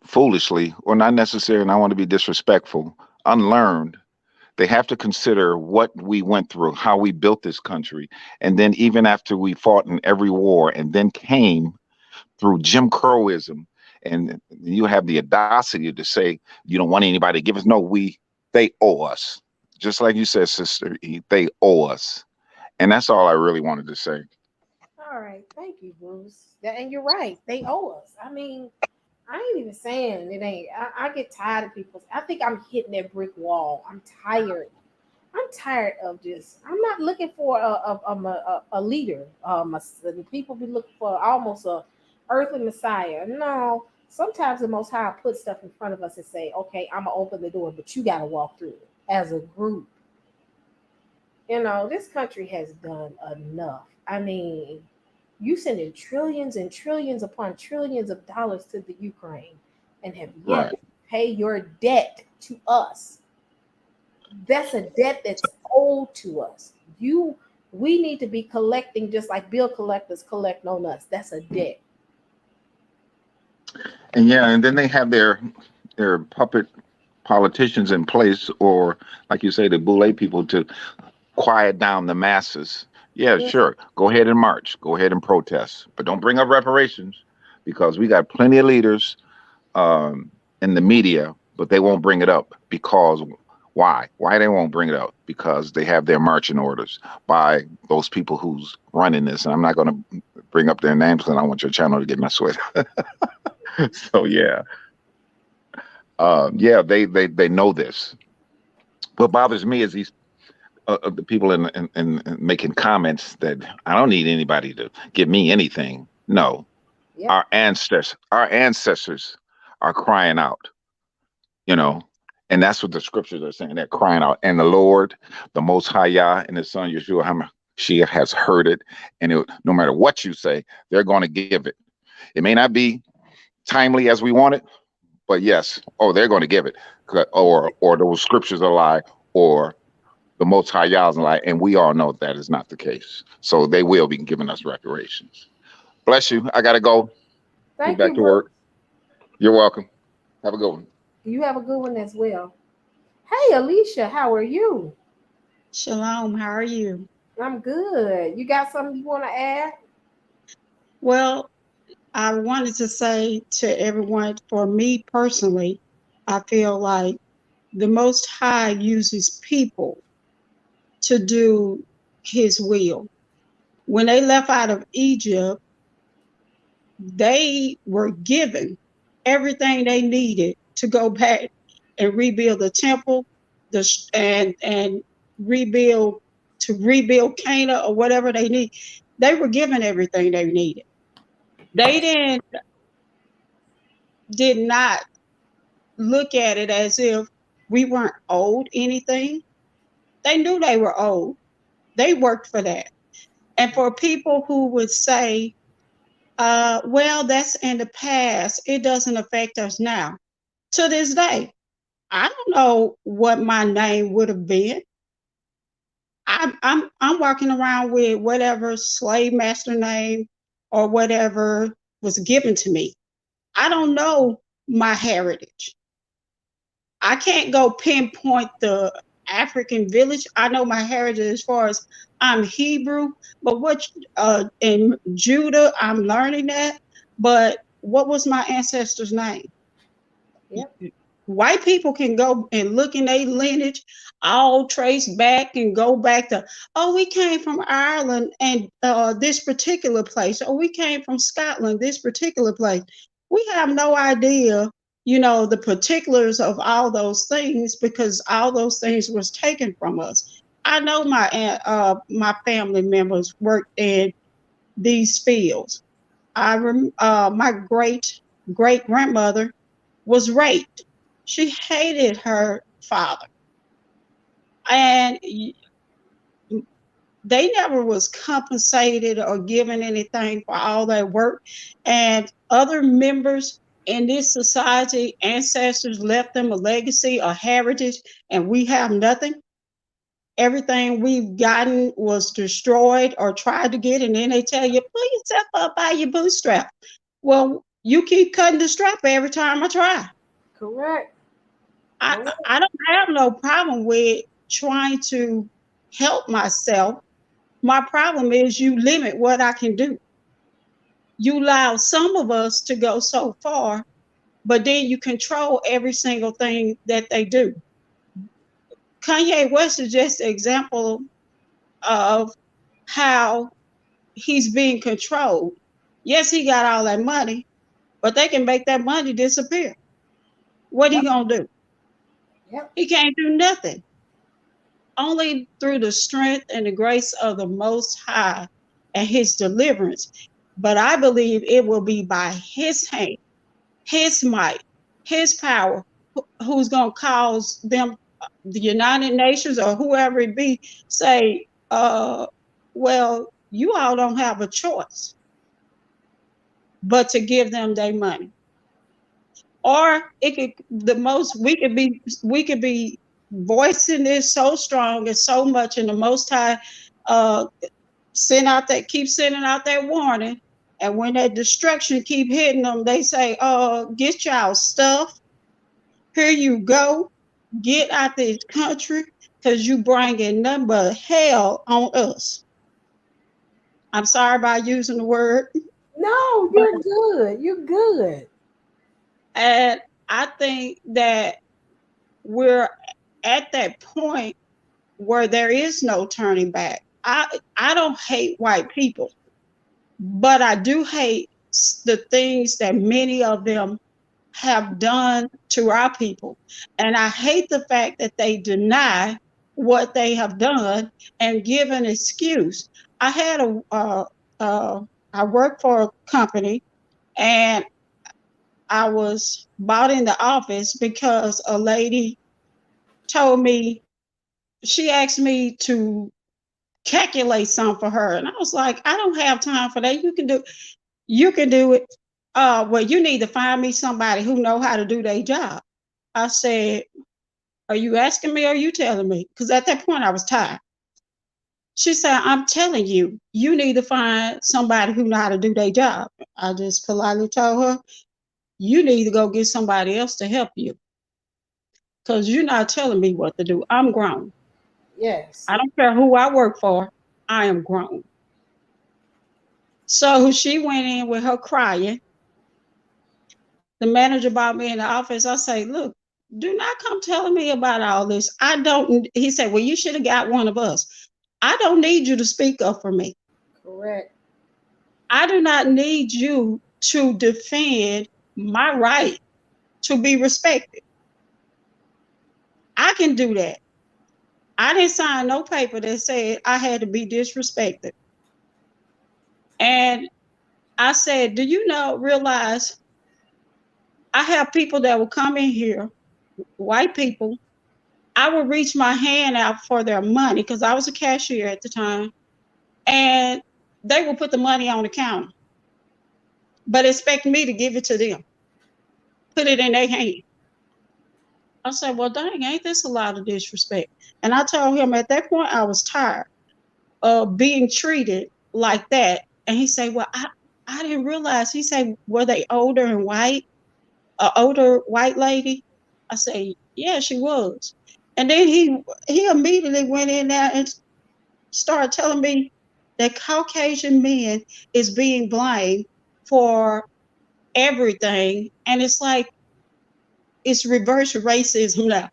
foolishly, or not necessarily, and I want to be disrespectful, unlearned, they have to consider what we went through, how we built this country. And then even after we fought in every war and then came through Jim Crowism, and you have the audacity to say you don't want anybody to give us. No, they owe us. Just like you said, Sister E, they owe us. And that's all I really wanted to say. All right. Thank you, Bruce. And you're right. They owe us. I mean, I ain't even saying it ain't. I get tired of people. I think I'm hitting that brick wall. I'm tired. I'm tired of this. I'm not looking for a leader. People be looking for almost a earthly messiah. No, sometimes the Most High put stuff in front of us and say, "Okay, I'm gonna open the door, but you got to walk through it as a group." This country has done enough. I mean, you sending trillions and trillions upon trillions of dollars to the Ukraine and have yet Right. to pay your debt to us. That's a debt that's owed to us. We need to be collecting just like bill collectors collect on us. That's a debt. And yeah, and then they have their puppet politicians in place, or like you say, the boule people, to quiet down the masses. Yeah, Yeah. sure. Go ahead and march. Go ahead and protest. But don't bring up reparations, because we got plenty of leaders in the media, but they won't bring it up because Why? Why they won't bring it up? Because they have their marching orders by those people who's running this. And I'm not going to bring up their names because I don't want your channel to get messed with. So yeah, yeah, they know this. What bothers me is these the people in making comments that I don't need anybody to give me anything. No, Yep. our ancestors are crying out, you know, and that's what the scriptures are saying. They're crying out, and the Lord, the Most High Yah, and His Son Yeshua HaMashiach has heard it, and no matter what you say, they're going to give it. It may not be timely as we want it, but yes, oh, they're going to give it, or those scriptures are a lie, or the Most High Yah's a lie, and we all know that is not the case. So they will be giving us reparations. Bless you. I gotta go. Get Thank back you, to Bruce. work. You're welcome. Have a good one. You have a good one as well. Hey, Alicia, how are you? Shalom, how are you? I'm good. You got something you want to add? Well, I wanted to say to everyone, for me personally, I feel like the Most High uses people to do His will. When they left out of Egypt, they were given everything they needed to go back and rebuild the temple, and rebuild rebuild Canaan or whatever they need. They were given everything they needed. They did not look at it as if we weren't owed anything. They knew they were owed. They worked for that. And for people who would say, well, that's in the past, it doesn't affect us now. To this day, I don't know what my name would have been. I'm walking around with whatever slave master name or whatever was given to me. I don't know my heritage. I can't go pinpoint the African village. I know my heritage as far as I'm Hebrew, but what in Judah, I'm learning that. But what was my ancestor's name? Yep. White people can go and look in their lineage, all trace back and go back to, oh, we came from Ireland and this particular place, or we came from Scotland, this particular place. We have no idea, the particulars of all those things because all those things was taken from us. I know my family members worked in these fields. My great grandmother was raped. She hated her father, and they never was compensated or given anything for all their work. And other members in this society, ancestors left them a legacy, a heritage, and we have nothing. Everything we've gotten was destroyed or tried to get, and then they tell you, pull yourself up by your bootstrap. Well, you keep cutting the strap every time I try. Correct. I, Correct. I don't have no problem with trying to help myself. My problem is you limit what I can do. You allow some of us to go so far, but then you control every single thing that they do. Kanye West is just an example of how he's being controlled. Yes, he got all that money, but they can make that money disappear. What he Yep. gonna do? Yep. He can't do nothing. Only through the strength and the grace of the Most High and His deliverance. But I believe it will be by His hand, His might, His power, who's going to cause them, the United Nations or whoever it be, say, well, you all don't have a choice but to give them their money. Or it could the most we could be voicing this so strong and so much, and the Most High uh keep sending out that warning, and when that destruction keep hitting them, they say, get y'all stuff, here you go, get out this country, because you bringing nothing but hell on us. I'm sorry about using the word, No, but you're good. You're good. and I think that we're at that point where there is no turning back. I don't hate white people, but I do hate the things that many of them have done to our people. And I hate the fact that they deny what they have done and give an excuse. I had I worked for a company, and I was bought in the office because a lady told me, she asked me to calculate something for her. And I was like, I don't have time for that. You can do it. Well, you need to find me somebody who know how to do their job. I said, are you asking me or are you telling me? Because at that point I was tired. She said, I'm telling you, you need to find somebody who know how to do their job. I just politely told her, you need to go get somebody else to help you. Because you're not telling me what to do. I'm grown. Yes. I don't care who I work for. I am grown. So she went in with her crying. The manager brought me in the office. I say, look, do not come telling me about all this. I don't. He said, well, you should have got one of us. I don't need you to speak up for me. Correct. I do not need you to defend my right to be respected. I can do that. I didn't sign no paper that said I had to be disrespected. And I said, do you realize I have people that will come in here, white people. I would reach my hand out for their money because I was a cashier at the time, and they would put the money on the counter, but expect me to give it to them, put it in their hand. I said, well, dang, ain't this a lot of disrespect? And I told him at that point I was tired of being treated like that. And he said, well, I didn't realize. He said, were they older and white? An older white lady? I say, yeah, she was. And then he immediately went in there and started telling me that Caucasian men is being blamed for everything. And it's like, it's reverse racism now.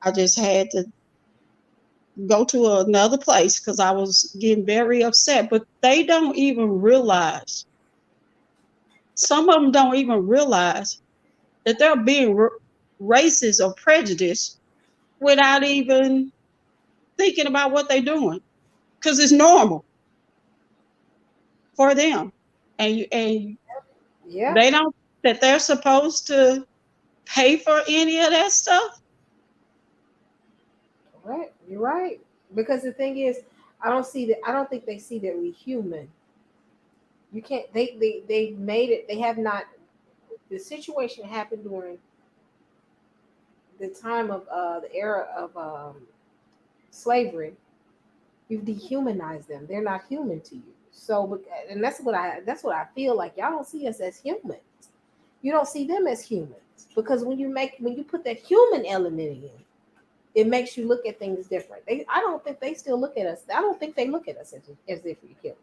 I just had to go to another place because I was getting very upset. But they don't even realize, some of them don't even realize that they're being racist or prejudiced without even thinking about what they're doing, because it's normal for them. And Yeah. they don't, that they're supposed to pay for any of that stuff. Right. You're right. Because the thing is, I don't see that. I don't think they see that we're human. You can't. They made it. They have not. The situation happened during the time of the era of slavery. You've dehumanized them. They're not human to you. So, and that's what I feel like. Y'all don't see us as humans. You don't see them as humans because when you put that human element in, it makes you look at things different. I don't think they still look at us. I don't think they look at us as if we're human.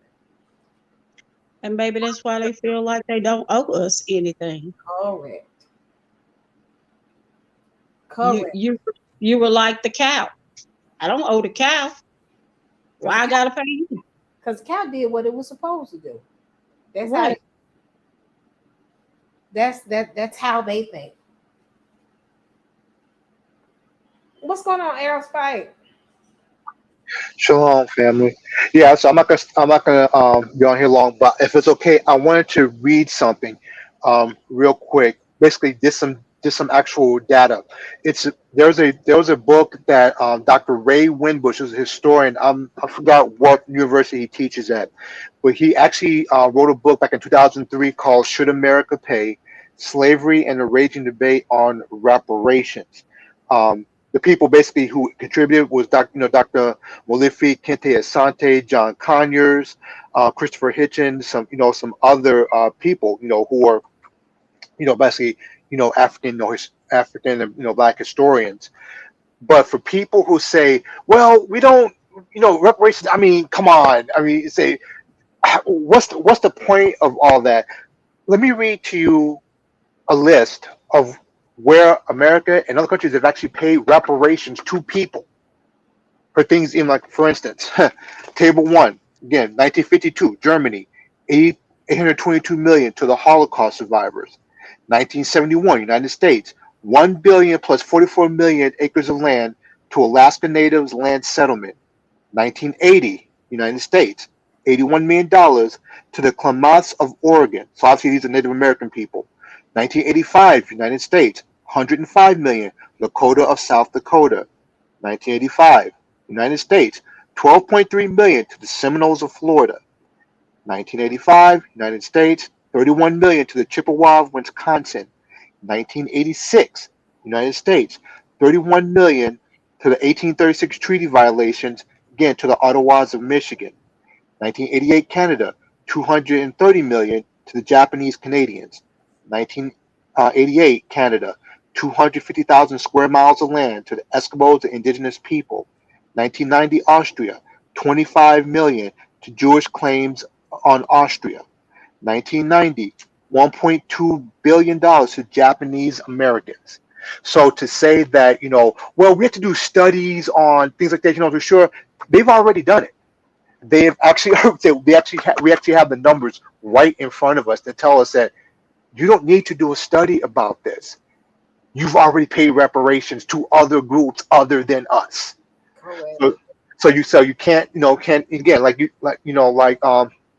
And maybe that's why they feel like they don't owe us anything. Correct. You Correct. you you were like the cow. I don't owe the cow. Why I gotta pay you? Because cow did what it was supposed to do. That's how. Right. That's how they think. What's going on, Aerospike? Shalom, family. Yeah, so I'm not gonna be on here long, but if it's okay, I wanted to read something real quick. Basically, just some actual data. It's there was a book that Dr. Ray Winbush, who's a historian. I forgot what university he teaches at, but he actually wrote a book back in 2003 called "Should America Pay: Slavery and the Raging Debate on Reparations." The people basically who contributed was Dr. Molifi, Kente Asante, John Conyers, Christopher Hitchens, some other people, who are, basically, African, African and, Black historians. But for people who say, well, we don't, reparations, I mean, come on. I mean, say, what's the point of all that? Let me read to you a list of where America and other countries have actually paid reparations to people for things in, like, for instance, Table 1, again, 1952, Germany, 822 million to the Holocaust survivors. 1971, United States, 1 billion plus 44 million acres of land to Alaska Natives land settlement. 1980, United States, $81 million to the Klamaths of Oregon. So obviously these are Native American people. 1985, United States, 105 million, Lakota of South Dakota. 1985, United States, 12.3 million to the Seminoles of Florida. 1985, United States, 31 million to the Chippewa of Wisconsin. 1986, United States, 31 million to the 1836 treaty violations, again to the Ottawas of Michigan. 1988, Canada, 230 million to the Japanese Canadians. 1988, Canada, 250,000 square miles of land to the Eskimos, the indigenous people. 1990, Austria, 25 million to Jewish claims on Austria. 1990, $1.2 billion to Japanese Americans. So to say that, well, we have to do studies on things like that, for sure, they've already done it. They've actually, we actually have the numbers right in front of us that tell us that you don't need to do a study about this. You've already paid reparations to other groups other than us. Correct. So you can't, again,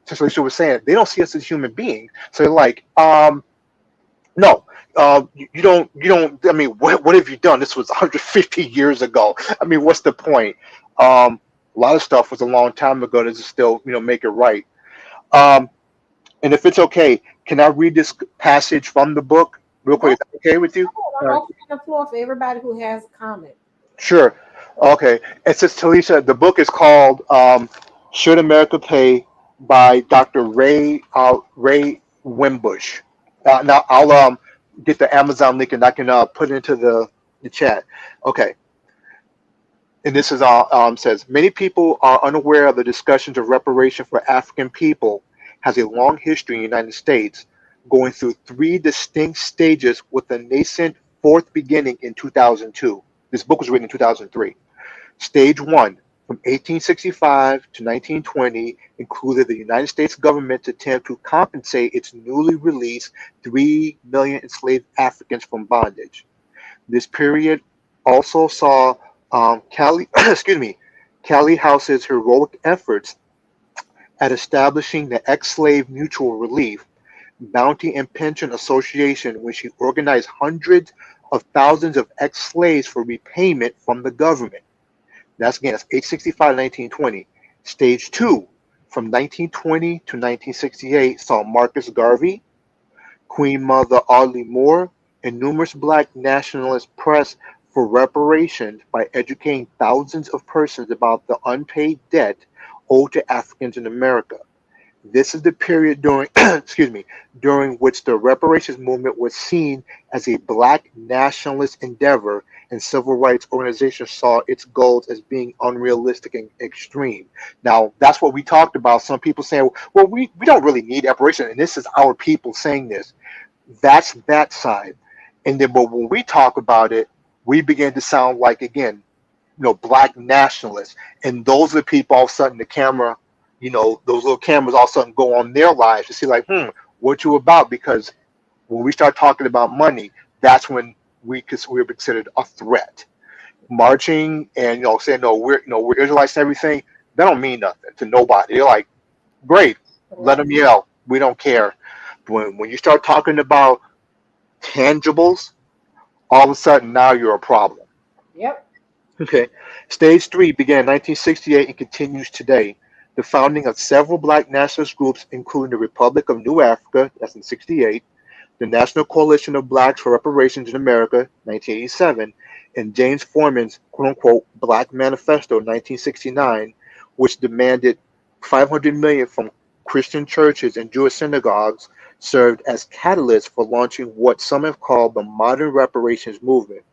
Sister Alicia was saying, they don't see us as human beings. So they're like, no, you don't. I mean, what have you done? This was 150 years ago. I mean, what's the point? A lot of stuff was a long time ago to still, make it right. And if it's okay, can I read this passage from the book real quick? Is that okay with you? I'm opening the floor for everybody who has a comment. Sure. Okay. It says, Talisha, the book is called Should America Pay by Dr. Ray Wimbush. Now I'll get the Amazon link and I can put it into the chat. Okay. And this is says, many people are unaware of the discussions of reparation for African people has a long history in the United States, going through 3 distinct stages with a nascent 4th beginning in 2002. This book was written in 2003. Stage 1, from 1865 to 1920, included the United States government's attempt to compensate its newly released 3 million enslaved Africans from bondage. This period also saw Callie House's heroic efforts at establishing the Ex-Slave Mutual Relief, Bounty and Pension Association, when she organized hundreds of thousands of ex-slaves for repayment from the government. That's 1865 to 1920. Stage 2, from 1920 to 1968, saw Marcus Garvey, Queen Mother Audley Moore, and numerous Black nationalists press for reparations by educating thousands of persons about the unpaid debt owed to Africans in America. This is the period during during which the reparations movement was seen as a Black nationalist endeavor, and civil rights organizations saw its goals as being unrealistic and extreme. Now, that's what we talked about. Some people saying, well, we don't really need reparation, and this is our people saying this. That's that side. And then, but when we talk about it, we begin to sound like, again, Black nationalists. And those are the people, all of a sudden, the camera, those little cameras all of a sudden go on their lives to see, like, what you about? Because when we start talking about money, that's when we're considered a threat. Marching and saying we're Israelites and everything, that don't mean nothing to nobody. They're like, great, let them yell. We don't care. When you start talking about tangibles, all of a sudden now you're a problem. Yep. Okay. Stage 3 began in 1968 and continues today. The founding of several Black nationalist groups, including the Republic of New Africa, that's in 68, the National Coalition of Blacks for Reparations in America, 1987, and James Foreman's quote-unquote Black Manifesto, 1969, which demanded $500 million from Christian churches and Jewish synagogues, served as catalysts for launching what some have called the modern reparations movement.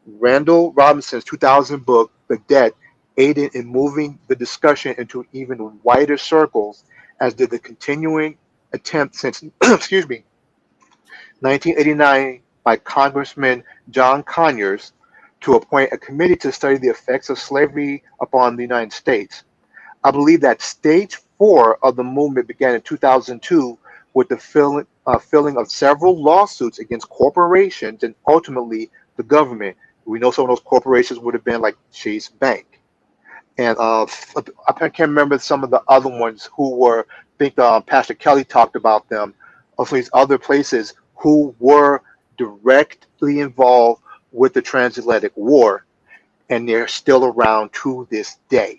Randall Robinson's 2000 book, The Debt, aided in moving the discussion into even wider circles, as did the continuing attempt since 1989 by Congressman John Conyers to appoint a committee to study the effects of slavery upon the United States. I believe that stage four of the movement began in 2002 with the filling of several lawsuits against corporations and ultimately the government. We know some of those corporations would have been like Chase Bank. And I can't remember some of the other ones who were, I think Pastor Kelly talked about them, of these other places who were directly involved with the transatlantic war, and they're still around to this day.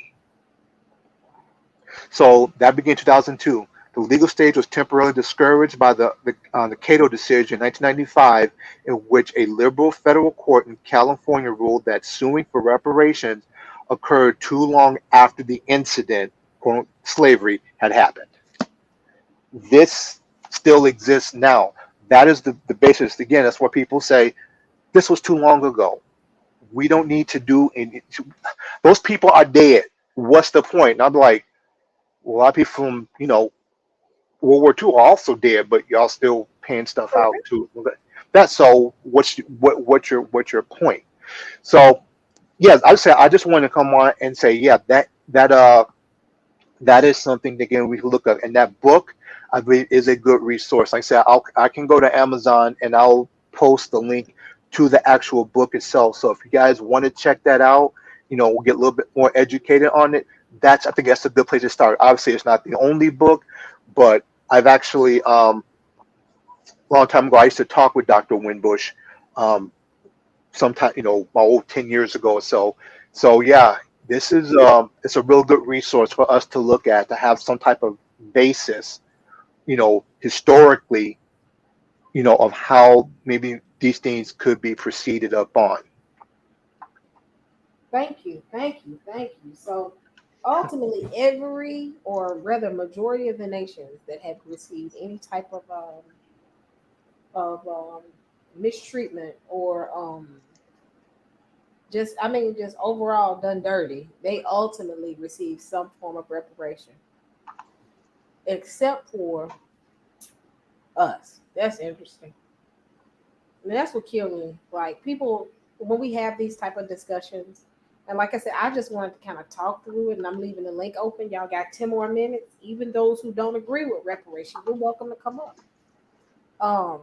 So that began in 2002. The legal stage was temporarily discouraged by the Cato decision in 1995, in which a liberal federal court in California ruled that suing for reparations occurred too long after the incident, quote, slavery, had happened. This still exists now. That is the basis. Again, that's what people say. This was too long ago. We don't need to do any. Those people are dead. What's the point? And I'm like, well, a lot of people from World War II are also dead, but y'all still paying stuff out too. That's so. What's your point? So yes, I would say I just want to come on and say yeah that is something again we can look at, and that book I believe is a good resource. Like I said, I can go to Amazon and I'll post the link to the actual book itself. So if you guys want to check that out, we'll get a little bit more educated on it. I think that's a good place to start. Obviously, it's not the only book, but I've actually a long time ago I used to talk with Dr. Winbush, sometime about 10 years ago or so. So yeah, this is it's a real good resource for us to look at, to have some type of basis, historically, of how maybe these things could be proceeded upon. Thank you, thank you, thank you. So ultimately, every or rather majority of the nations that have received any type of mistreatment or just overall done dirty, they ultimately receive some form of reparation, except for us. That's interesting. I mean, that's what killed me. Like people, when we have these type of discussions, and like I said, I just wanted to kind of talk through it, and I'm leaving the link open. Y'all got 10 more minutes. Even those who don't agree with reparation, you're welcome to come up. Um,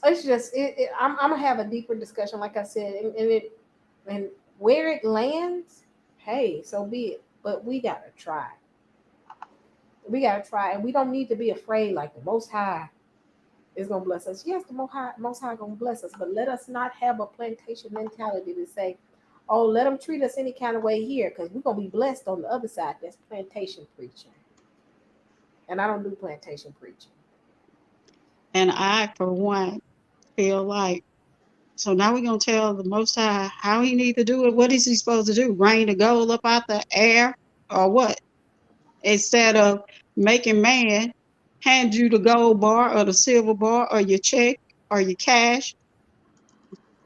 it's just I'm gonna have a deeper discussion, like I said, and where it lands, hey, so be it. But we gotta try. We gotta try, and we don't need to be afraid. Like the Most High is gonna bless us. Yes, the Most High gonna bless us, but let us not have a plantation mentality to say, "Oh, let them treat us any kind of way here, because we're gonna be blessed on the other side." That's plantation preaching, and I don't do plantation preaching. And I, for one, feel like, so now we're going to tell the Most High how he need to do it. What is he supposed to do? Rain the gold up out the air or what? Instead of making man hand you the gold bar or the silver bar or your check or your cash,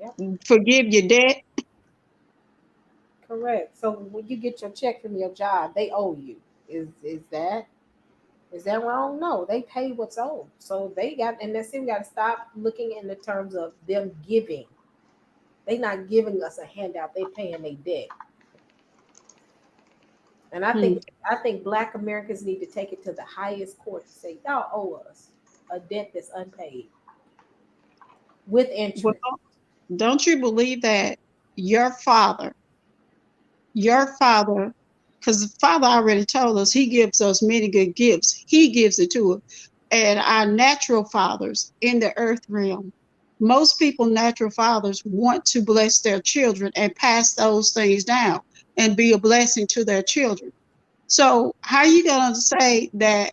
Yep, forgive your debt. correct. So when you get your check from your job, they owe you. Is that wrong? No, they pay what's owed. So they got, and that's it. We got to stop looking in the terms of them giving. They not giving us a handout. They paying their debt. And Hmm. I think Black Americans need to take it to the highest court to say y'all owe us a debt that's unpaid with Well, interest. don't you believe that your father, your father, because the father already told us he gives us many good gifts. He gives it to us. And our natural fathers in the earth realm, most people, natural fathers, want to bless their children and pass those things down and be a blessing to their children. So, how are you going to say that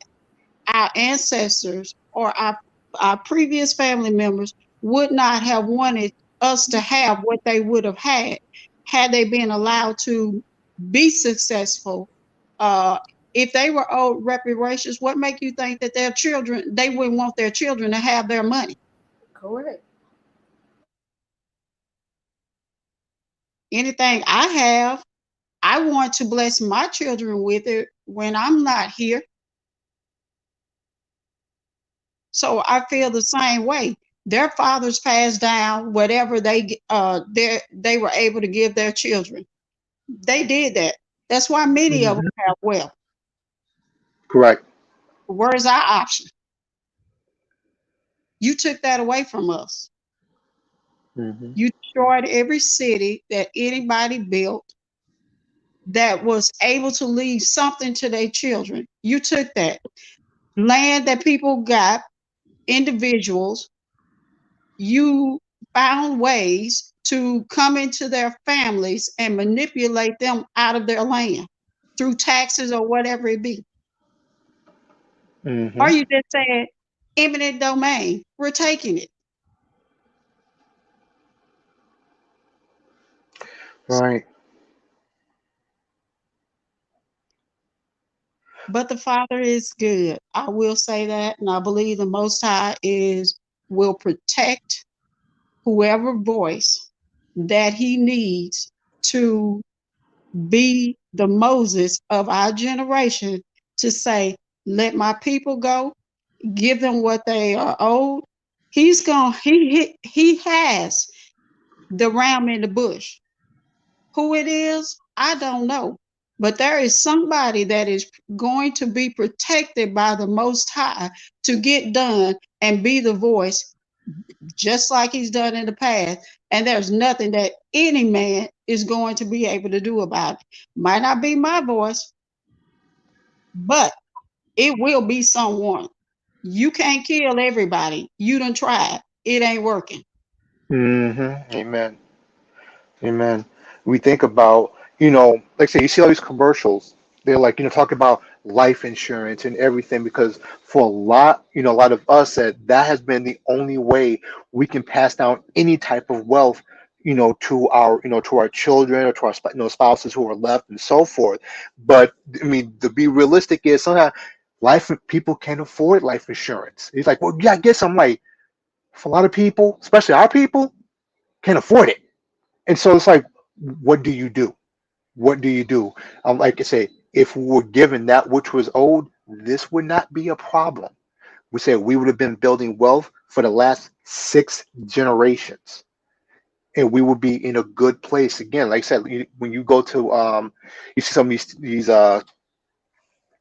our ancestors or our previous family members would not have wanted us to have what they would have had they been allowed to be successful? Uh, if they were owed reparations, what make you think that their children they wouldn't want their children to have their money? Correct. Anything I have, I want to bless my children with it when I'm not here. So I feel the same way. Their fathers passed down whatever they were able to give their children. They did that. That's why many of them Hmm. have wealth. Correct. Where's our option? You took that away from us. Hmm. You destroyed every city that anybody built that was able to leave something to their children. You took that land that people got, individuals, you found ways to come into their families and manipulate them out of their land through taxes or whatever it be. Hmm. Or you just said eminent domain, we're taking it. Right. But the Father is good. I will say that, and I believe the Most High is will protect whoever voice that He needs to be the Moses of our generation to say, "Let my people go, give them what they are owed." He's going. He has the ram in the bush. Who it is, I don't know. But there is somebody that is going to be protected by the Most High to get done and be the voice, just like he's done in the past. And there's nothing that any man is going to be able to do about it. Might not be my voice, but it will be someone. You can't kill everybody. You done tried. It ain't working. Hmm. Amen. Amen. We think about, like I say, you see all these commercials. They're like, talking about life insurance and everything because for a lot of us that has been the only way we can pass down any type of wealth, to our children or to our spouses who are left and so forth. But I mean, to be realistic is sometimes people can't afford life insurance. It's like, well, yeah, I guess I'm like, for a lot of people, especially our people, can't afford it. And so it's like, what do you do? What do you do? Like I say, if we were given that which was owed, this would not be a problem. We say we would have been building wealth for the last 6 generations, and we would be in a good place. Again, like I said, when you go to, you see some of these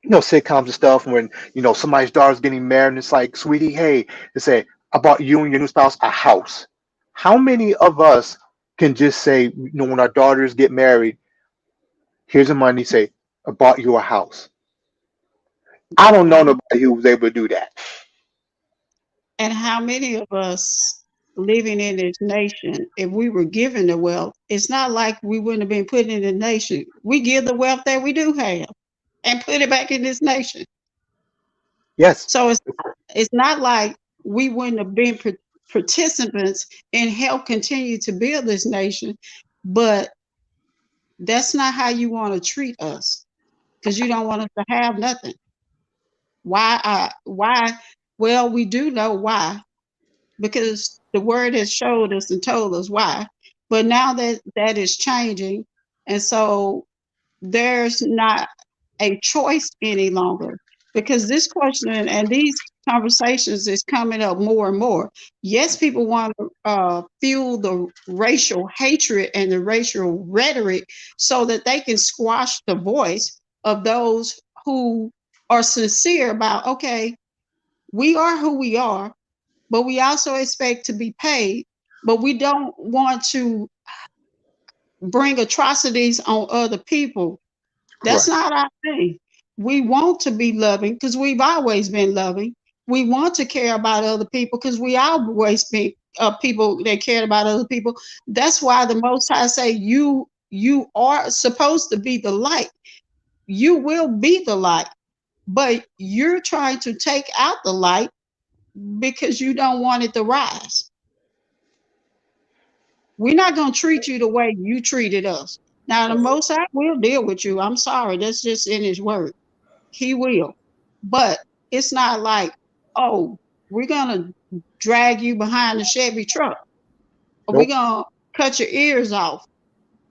sitcoms and stuff, when somebody's daughter's getting married, and it's like, sweetie, hey, they say, I bought you and your new spouse a house. How many of us can just say, when our daughters get married, here's the money, say, I bought you a house. I don't know nobody who was able to do that. And how many of us living in this nation, if we were given the wealth, it's not like we wouldn't have been put in the nation. We give the wealth that we do have and put it back in this nation. Yes. So it's not like we wouldn't have been participants in help continue to build this nation, but that's not how you want to treat us because you don't want us to have nothing. Why? Why? Well, we do know why because the word has showed us and told us why. But now that that is changing, and so there's not a choice any longer because this question and these conversations is coming up more and more. Yes, people want to fuel the racial hatred and the racial rhetoric so that they can squash the voice of those who are sincere about, okay, we are who we are, but we also expect to be paid, but we don't want to bring atrocities on other people. That's Correct. not our thing. We want to be loving because we've always been loving. We want to care about other people because we always been people that cared about other people. That's why the Most High say you are supposed to be the light. You will be the light, but you're trying to take out the light because you don't want it to rise. We're not going to treat you the way you treated us. Now, the Most High will deal with you. I'm sorry. That's just in His word. He will. But it's not like, oh, we're going to drag you behind the Chevy truck. Or we're Nope. going to cut your ears off.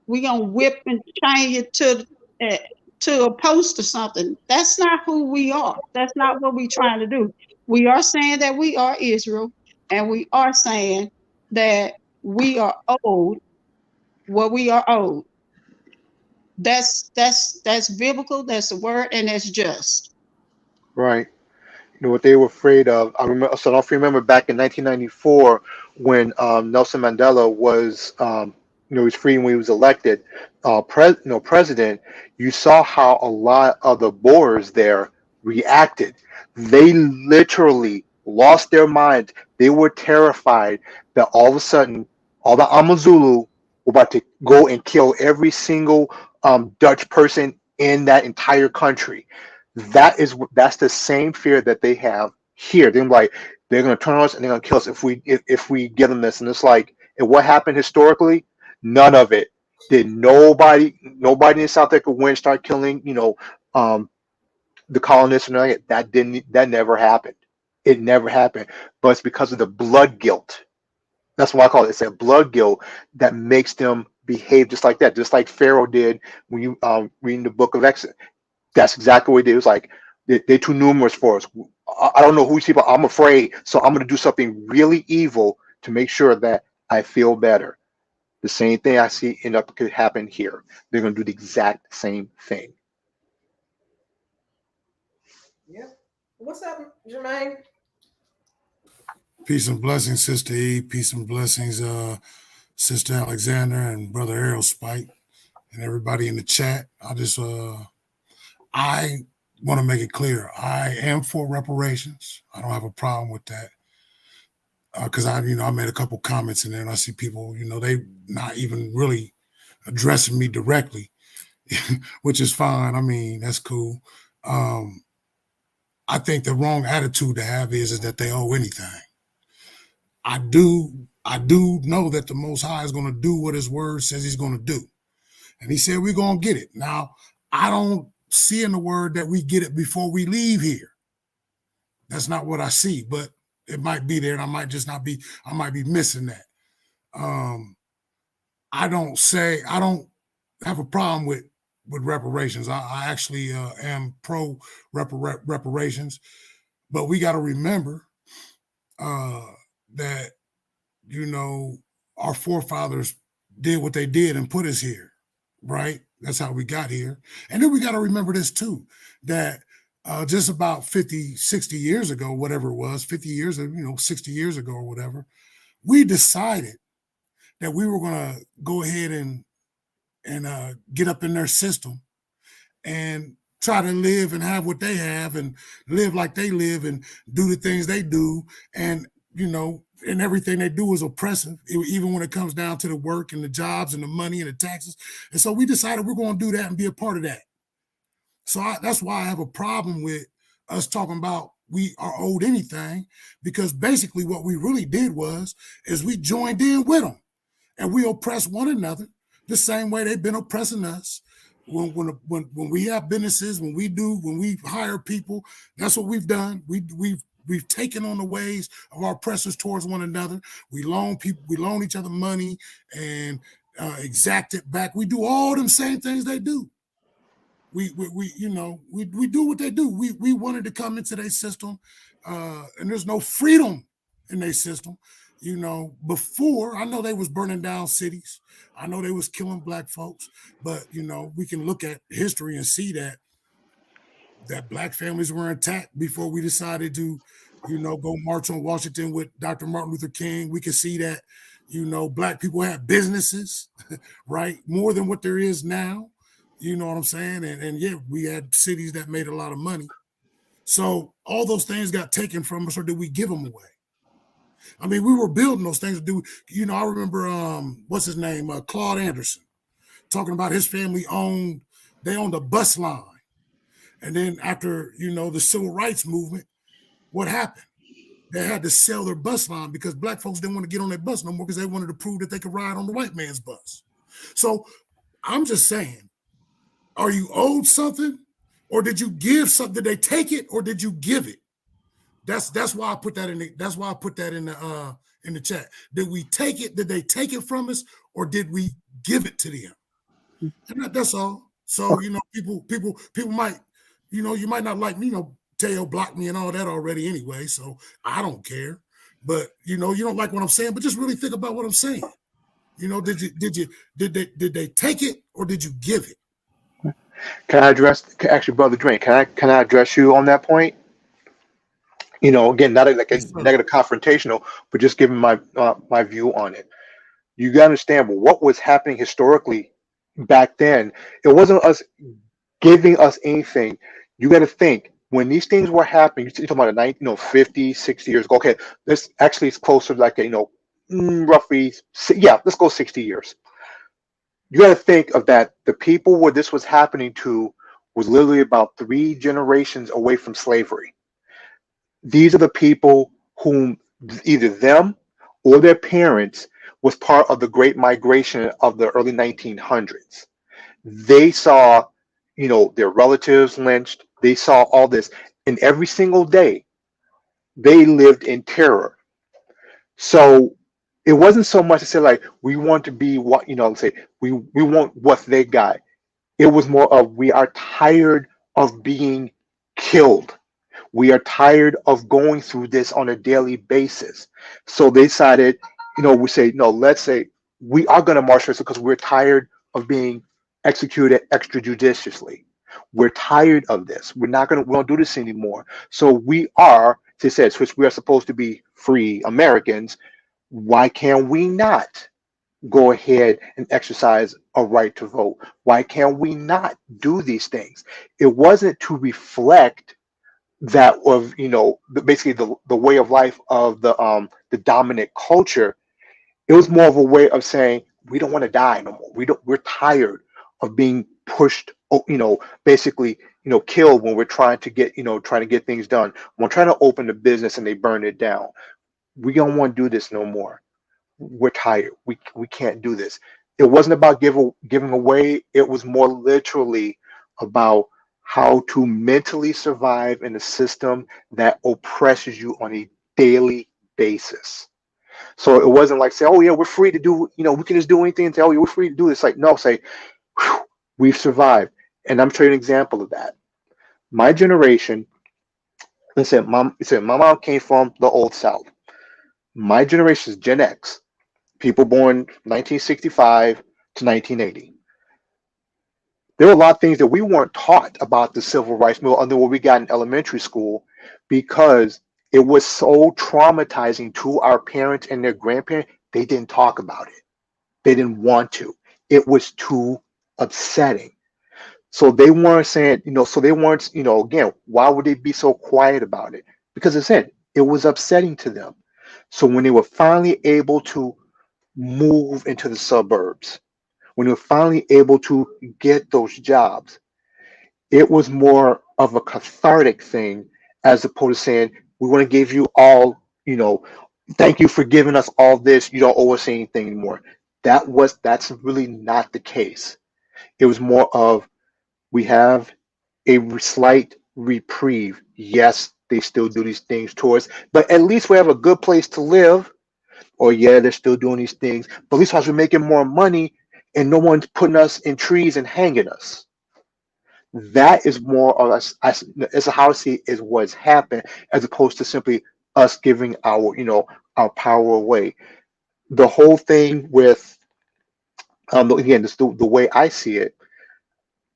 We're going to whip and chain you to a post or something. That's not who we are. That's not what we're trying to do. We are saying that we are Israel, and we are saying that we are owed what we are owed. That's biblical. That's the word, and that's just. Right. You know what they were afraid of. I remember. So don't remember back in 1994 when Nelson Mandela was, he was free when he was elected, president. You saw how a lot of the Boers there reacted. They literally lost their minds. They were terrified that all of a sudden, all the Amazulu were about to go and kill every single Dutch person in that entire country. That's the same fear that they have here. They're like, they're gonna turn on us and they're gonna kill us if we give them this. And it's like, and what happened historically? None of it. Did nobody in South Africa win, start killing, um, the colonists and all that? That never happened. It never happened. But it's because of the blood guilt. That's what I call it. It's a blood guilt that makes them behave just like that, just like Pharaoh did when you reading the book of Exodus. That's exactly what it was like. They're too numerous for us. I don't know who these people. I'm afraid, so I'm going to do something really evil to make sure that I feel better. The same thing I see end up could happen here. They're going to do the exact same thing. Yep. What's up, Jermaine? Peace and blessings, Sister E. Peace and blessings, Sister Alexander and Brother Errol Spike and everybody in the chat. I want to make it clear. I am for reparations. I don't have a problem with that. Because I made a couple comments in there and I see people, they not even really addressing me directly, which is fine. I mean, that's cool. I think the wrong attitude to have is that they owe anything. I do know that the Most High is going to do what his word says he's going to do. And he said we're going to get it. Now, I don't see in the word that we get it before we leave here. That's not what I see, but it might be there and I might be missing that. I don't have a problem with reparations. I actually am pro reparations, but we got to remember that, our forefathers did what they did and put us here, right? That's how we got here. And then we got to remember this too, that just about 50, 60 years ago, whatever it was, 50 years, 60 years ago or whatever, we decided that we were going to go ahead and get up in their system and try to live and have what they have and live like they live and do the things they do. And, and everything they do is oppressive, even when it comes down to the work and the jobs and the money and the taxes. And so we decided we're going to do that and be a part of that. So that's why I have a problem with us talking about we are owed anything, because basically what we really did is we joined in with them and we oppress one another the same way they've been oppressing us. When we have businesses, when we hire people, that's what we've done. We've taken on the ways of our oppressors towards one another. We loan each other money and exact it back. We do all them same things they do. We do what they do. We wanted to come into their system, and there's no freedom in their system. Before, I know they was burning down cities. I know they was killing black folks, but we can look at history and see that black families were intact before we decided to, go march on Washington with Dr. Martin Luther King. We can see that, black people had businesses, right? More than what there is now. You know what I'm saying? And yeah, we had cities that made a lot of money. So all those things got taken from us, or did we give them away? I mean, we were building those things to do. I remember, what's his name? Claude Anderson, talking about his family owned a bus line. And then after, the civil rights movement, what happened? They had to sell their bus line because black folks didn't want to get on their bus no more because they wanted to prove that they could ride on the white man's bus. So I'm just saying, are you owed something, or did you give something? Did they take it, or did you give it? That's why I put that in in the chat. Did we take it? Did they take it from us, or did we give it to them? And that's all. So people might, you might not like me. tail blocked me and all that already anyway, so I don't care. But you don't like what I'm saying, but just really think about what I'm saying. Did they take it or did you give it? Can I actually, Brother Drain? Can I address you on that point? Again, not like a Yes, sir. negative confrontational, but just giving my view on it. You got to understand what was happening historically back then. It wasn't us giving us anything. You got to think when these things were happening. You're talking about 50, 60 years ago. Okay, this actually is closer like roughly, yeah, let's go 60 years. You got to think of that. The people where this was happening to was literally about 3 generations away from slavery. These are the people whom either them or their parents was part of the Great Migration of the early 1900s. They saw, their relatives lynched. They saw all this, and every single day they lived in terror. So it wasn't so much to say like we want to be what say we want what they got. It was more of we are tired of being killed. We are tired of going through this on a daily basis. So they decided, we say, no, let's say we are going to march this because we're tired of being executed extrajudiciously. We're tired of this. We won't do this anymore. So we are, they said, which we are supposed to be free Americans. Why can we not go ahead and exercise a right to vote? Why can we not do these things? It wasn't to reflect that of basically the way of life of the dominant culture. It was more of a way of saying we don't want to die no more. We're tired of being pushed, basically killed when we're trying to get things done. When we're trying to open a business and they burn it down, we don't want to do this no more. We're tired. We can't do this. It wasn't about giving away. It was more literally about how to mentally survive in a system that oppresses you on a daily basis. So it wasn't like say, oh yeah, we're free to do, we can just do anything and say, oh yeah, we're free to do this. Like no, say, whew, we've survived. And I'm showing you an example of that. My generation, my mom came from the old South. My generation is Gen X, people born 1965 to 1980. There were a lot of things that we weren't taught about the civil rights movement under what we got in elementary school because it was so traumatizing to our parents and their grandparents. They didn't talk about it. They didn't want to. It was too upsetting. So they weren't saying, so they weren't, again, why would they be so quiet about it? Because as I said, it was upsetting to them. So when they were finally able to move into the suburbs, when they were finally able to get those jobs, it was more of a cathartic thing as opposed to saying, we want to give you all, thank you for giving us all this. You don't owe us anything anymore. That's really not the case. It was more of, we have a slight reprieve. Yes, they still do these things to us, but at least we have a good place to live. Or yeah, they're still doing these things, but at least we're making more money and no one's putting us in trees and hanging us. That is more of us, as a how I see is what's happened, as opposed to simply us giving our power away. The whole thing with again, this the way I see it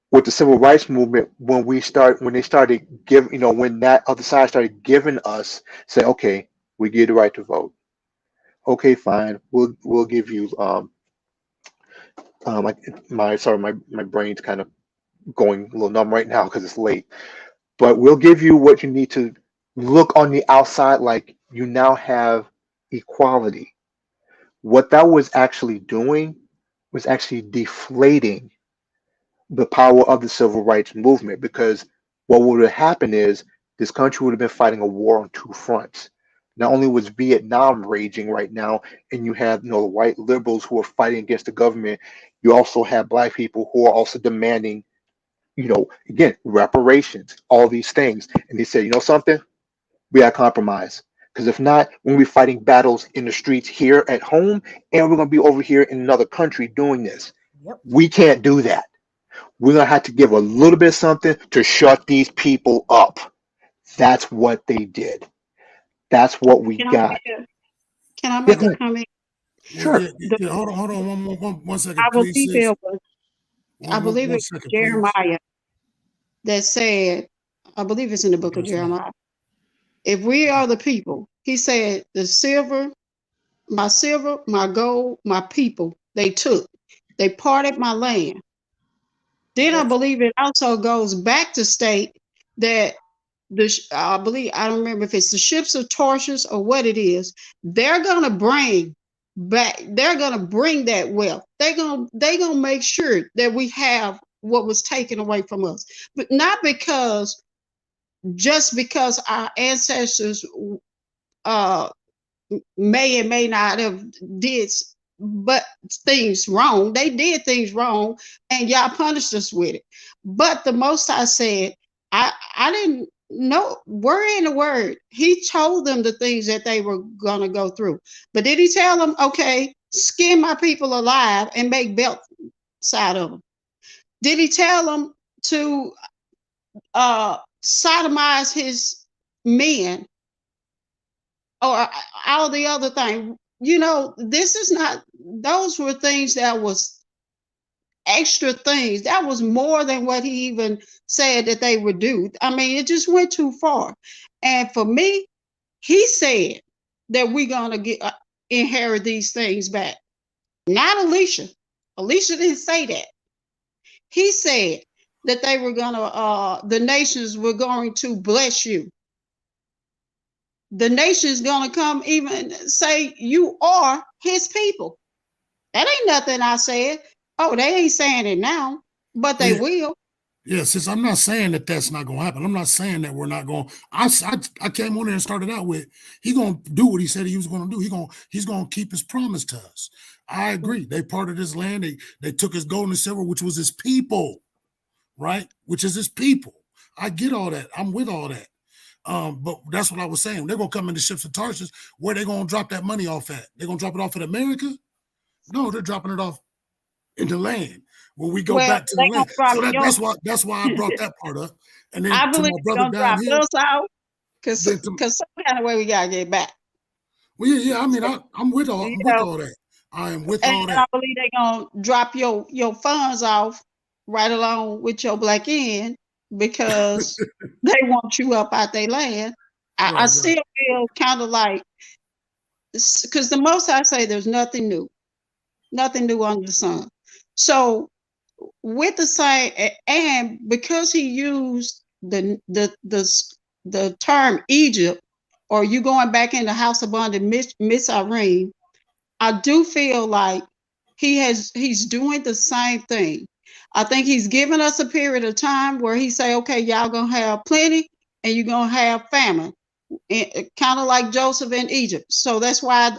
with the civil rights movement, when they started giving, when that other side started giving us, say, okay, we give the right to vote. Okay, fine. We'll give you my brain's kind of going a little numb right now because it's late. But we'll give you what you need to look on the outside like you now have equality. What that was actually doing was actually deflating the power of the civil rights movement, because what would have happened is this country would have been fighting a war on 2 fronts. Not only was Vietnam raging right now, and you have the white liberals who are fighting against the government, you also have black people who are also demanding, again, reparations, all these things. And they say, something, we got to compromise. Because if not, we're going to be fighting battles in the streets here at home, and we're going to be over here in another country doing this. Yep. We can't do that. We're going to have to give a little bit of something to shut these people up. That's what they did. That's what we Can I got. make a, can I Yeah, make go a ahead. comment? Yeah, Sure. yeah, yeah. Hold on, one second, I please, believe sis. it was, I believe One it was second, please. Jeremiah that said, I believe it's in the book of That's right. Jeremiah. If we are the people, he said, the silver, my gold, my people, they took. They parted my land. Then I believe it also goes back to state that I believe, I don't remember if it's the ships of Tarshish or what it is, they're gonna bring back, they're gonna bring that wealth. They're gonna make sure that we have what was taken away from us. But not because, just because our ancestors uh may and may not have did but things wrong. They did things wrong, and y'all punished us with it. But the Most High said, I didn't know, word in the word. He told them the things that they were gonna go through. But did he tell them, okay, skin my people alive and make belts out of them? Did he tell them to sodomize his men, or all the other thing? You know, this is not, those were things that was extra things. That was more than what he even said that they would do. I mean, it just went too far. And for me, he said that we're gonna get inherit these things back. Not Alicia. Alicia didn't say that. He said that they were gonna the nations were going to bless you. The nation's gonna come even say you are his people. That ain't nothing I said. Oh, they ain't saying it now, but they Yeah, will. yeah, sis, I'm not saying that that's not going to happen. I'm not saying that we're not going. I came on there and started out with he going to do what he said he was going to do. He's going to keep his promise to us. I agree. They parted his land. They took his gold and silver, which was his people, right? Which is his people. I get all that. I'm with all that. But that's what I was saying. They're gonna come into ships of Tarshish. Where they gonna drop that money off at? They're gonna drop it off at America? No, they're dropping it off in the land. When we go Well, back to the they gonna land. drop So your. that's why I brought that part up. And then I to believe my they're brother gonna down drop here, us out, then to cause some kind of way we gotta get back. well, yeah, I mean, I'm with You know, all that. I am with and all I that. believe they're gonna drop your funds off right along with your black end, because they want you up out their land. I Right, right. still feel kind of like, because the most I say, there's nothing new under the sun. So with the same, and because he used the term Egypt, or you going back in the house of bondage, Miss Irene, I do feel like he's doing the same thing. I think he's giving us a period of time where he say, okay, y'all gonna have plenty and you're gonna have famine, kind of like Joseph in Egypt. So that's why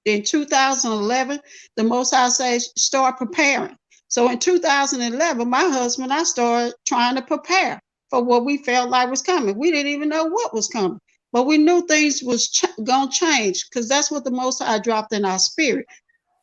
in 2011, the Most High says start preparing. So in 2011, my husband and I started trying to prepare for what we felt like was coming. We didn't even know what was coming, but we knew things was gonna change, because that's what the Most High dropped in our spirit.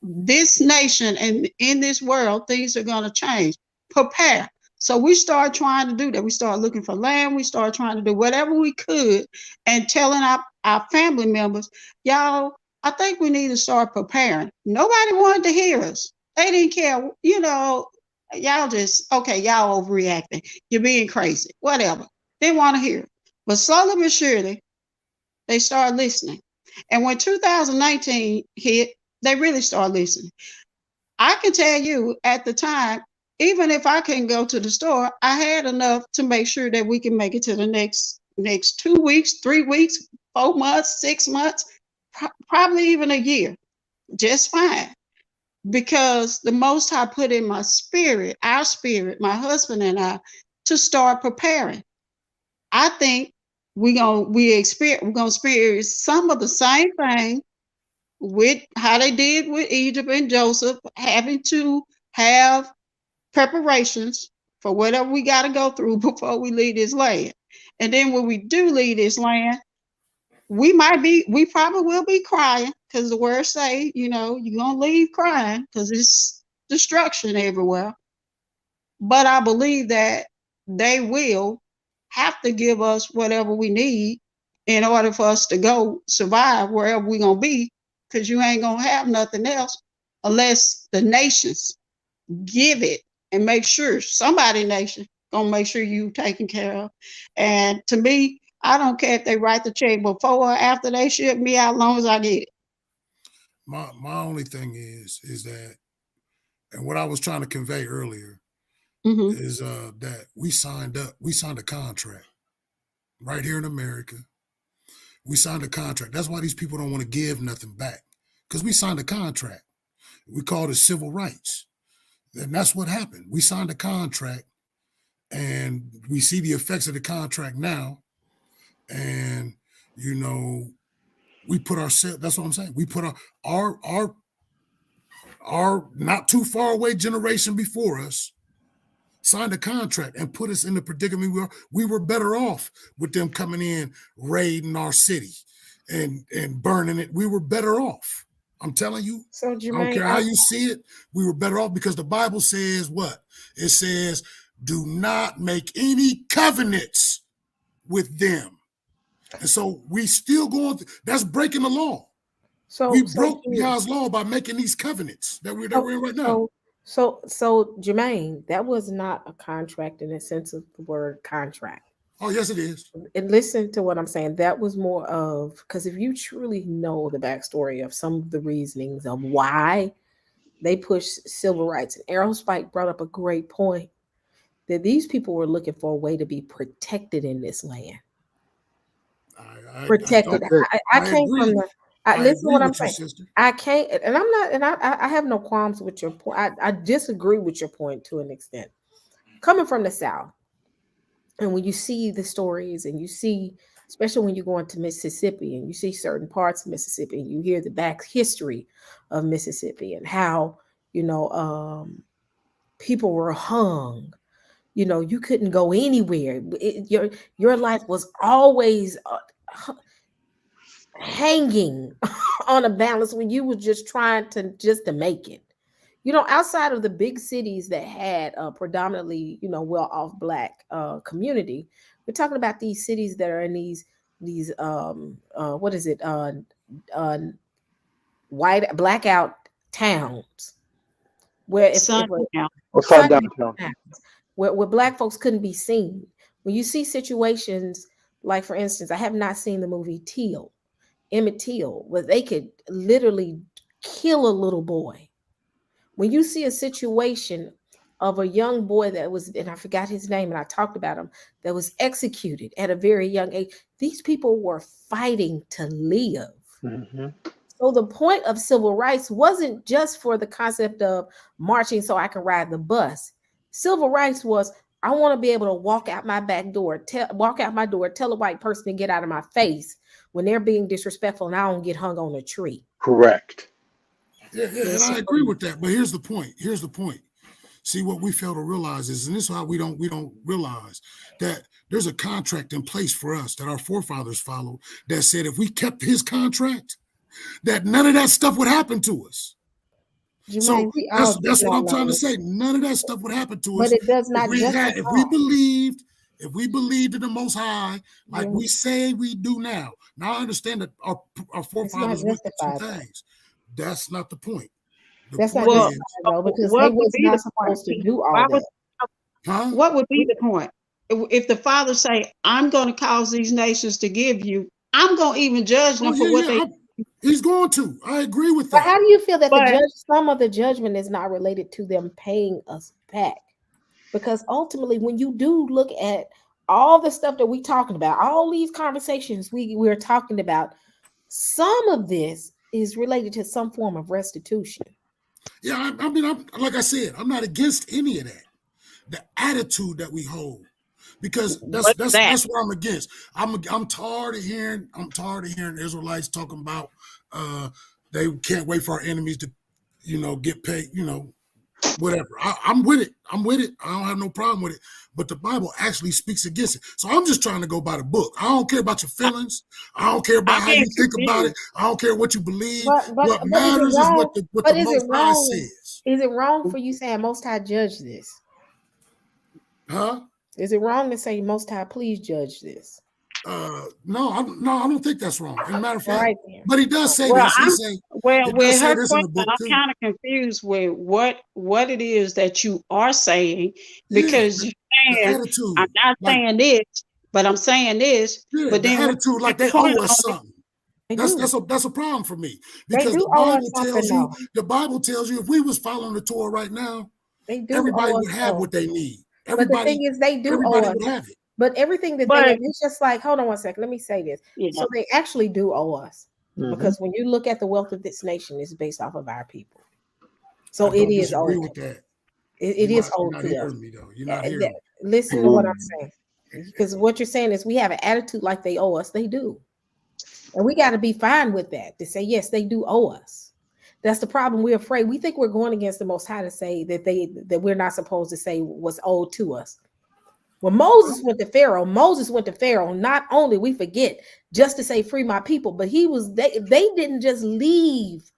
This nation and in this world, things are gonna change. Prepare. So we started trying to do that. We started looking for land. We started trying to do whatever we could, and telling our family members, y'all, I think we need to start preparing. Nobody wanted to hear us. They didn't care. You know, y'all just, okay, y'all overreacting. You're being crazy. Whatever. Didn't want to hear it. But slowly but surely, they started listening. And when 2019 hit, they really started listening. I can tell you at the time, even if I couldn't go to the store, I had enough to make sure that we can make it to the next 2 weeks, 3 weeks, 4 months, 6 months, probably even a year, just fine. Because the Most High put in my spirit, our spirit, my husband and I, to start preparing. I think we're gonna experience some of the same thing with how they did with Egypt and Joseph, having to have preparations for whatever we got to go through before we leave this land. And then when we do leave this land, we probably will be crying, because the words say, you know, you're gonna leave crying because it's destruction everywhere. But I believe that they will have to give us whatever we need in order for us to go survive wherever we're going to be, because you ain't going to have nothing else unless the nations give it and make sure somebody nation going to make sure you taken care of. And to me, I don't care if they write the check before or after they ship me out, as long as I get it. My only thing is that, and what I was trying to convey earlier is that we signed a contract right here in America. We signed a contract. That's why these people don't want to give nothing back, because we signed a contract. We called it civil rights. And that's what happened. We signed a contract, and we see the effects of the contract now. And, you know, we put ourselves, that's what I'm saying. We put our not too far away generation before us signed a contract and put us in the predicament we were better off with them coming in, raiding our city and burning it. We were better off. I'm telling you. So Jermaine, I don't care how you see it. We were better off because the Bible says what? It says, do not make any covenants with them. And so we still going, that's breaking the law. So we broke God's law by making these covenants that we're in right now. So Jermaine, that was not a contract in the sense of the word contract. Oh, yes, it is. And listen to what I'm saying. That was more of, because if you truly know the backstory of some of the reasonings of why they pushed civil rights, and Errol Spike brought up a great point, that these people were looking for a way to be protected in this land. Protected. I came from the. Listen to what I'm saying. Sister. I can't, and I'm not, and I have no qualms with your point. I disagree with your point to an extent. Coming from the South, and when you see the stories, and you see, especially when you go into Mississippi, and you see certain parts of Mississippi, and you hear the back history of Mississippi and how, you know, people were hung. You know, you couldn't go anywhere. Your life was always hanging on a balance when you were just trying to make it. You know, outside of the big cities that had predominantly, you know, well-off Black community, we're talking about these cities that are in these what is it, white blackout towns where where Black folks couldn't be seen. When you see situations like, for instance, I have not seen the movie Emmett Till, where they could literally kill a little boy. When you see a situation of a young boy that was, and I forgot his name, and I talked about him, that was executed at a very young age, these people were fighting to live. Mm-hmm. So the point of civil rights wasn't just for the concept of marching so I can ride the bus. Civil rights was, I want to be able to walk out my back door, tell a white person to get out of my face when they're being disrespectful, and I don't get hung on a tree. Correct. Yeah, and I agree with that. But here's the point. See, what we fail to realize is, and this is how we don't realize, that there's a contract in place for us that our forefathers followed that said if we kept his contract, that none of that stuff would happen to us. So that's what I'm trying to say. None of that stuff would happen to us. But it does not if we believed in the Most High, like we say we do now. Now I understand that our forefathers went through some things. That's not the point. That's not justified, though, because they was not supposed to do all that. What would be the point? If the Father say, I'm going to cause these nations to give you, I'm going to even judge them for what they... He's going to. I agree with that. But how do you feel that some of the judgment is not related to them paying us back? Because ultimately, when you do look at all the stuff that we're talking about, all these conversations we're talking about, some of this is related to some form of restitution. Yeah, I mean, like I said, I'm not against any of that. The attitude that we hold, because that's what I'm against. I'm tired of hearing Israelites talking about they can't wait for our enemies to, get paid, whatever. I'm with it. I don't have no problem with it. But the Bible actually speaks against it. So I'm just trying to go by the book. I don't care about your feelings. I don't care about how you think about it. I don't care what you believe. What matters is what the Most High says. Is it wrong for you saying Most High judge this? Huh? Is it wrong to say, Most High, please judge this? No, I don't think that's wrong. As a matter of All fact, right, then. but he does say Well, this. He say it with does say her this in the question, book I'm too. kind of confused with what it is that you are saying, Yeah, because you're the saying, attitude, I'm not like saying this, but I'm saying this. yeah, But the then when attitude, like you they point owe us on it, something. They do. That's a problem for me, They because do the owe us Bible something, tells you though. if we was following the Torah right now, They do everybody owe us would have something. what they need. But the thing is, they do owe Everybody us. would have it. But everything that but it's just like, hold on one second, let me say this. you So know, they actually do owe us, Mhm. because when you look at the wealth of this nation, it's based off of our people. So I it don't is disagree owed. with that. It is You're owed not to us. hearing me though. You're not hearing me. Listen to what I'm saying, because what you're saying is we have an attitude like they owe us. They do, and we got to be fine with that. To say yes, they do owe us. That's the problem. We're afraid. We think we're going against the Most High to say that we're not supposed to say what's owed to us. When Moses went to Pharaoh, not only we forget just to say free my people, but they didn't just leave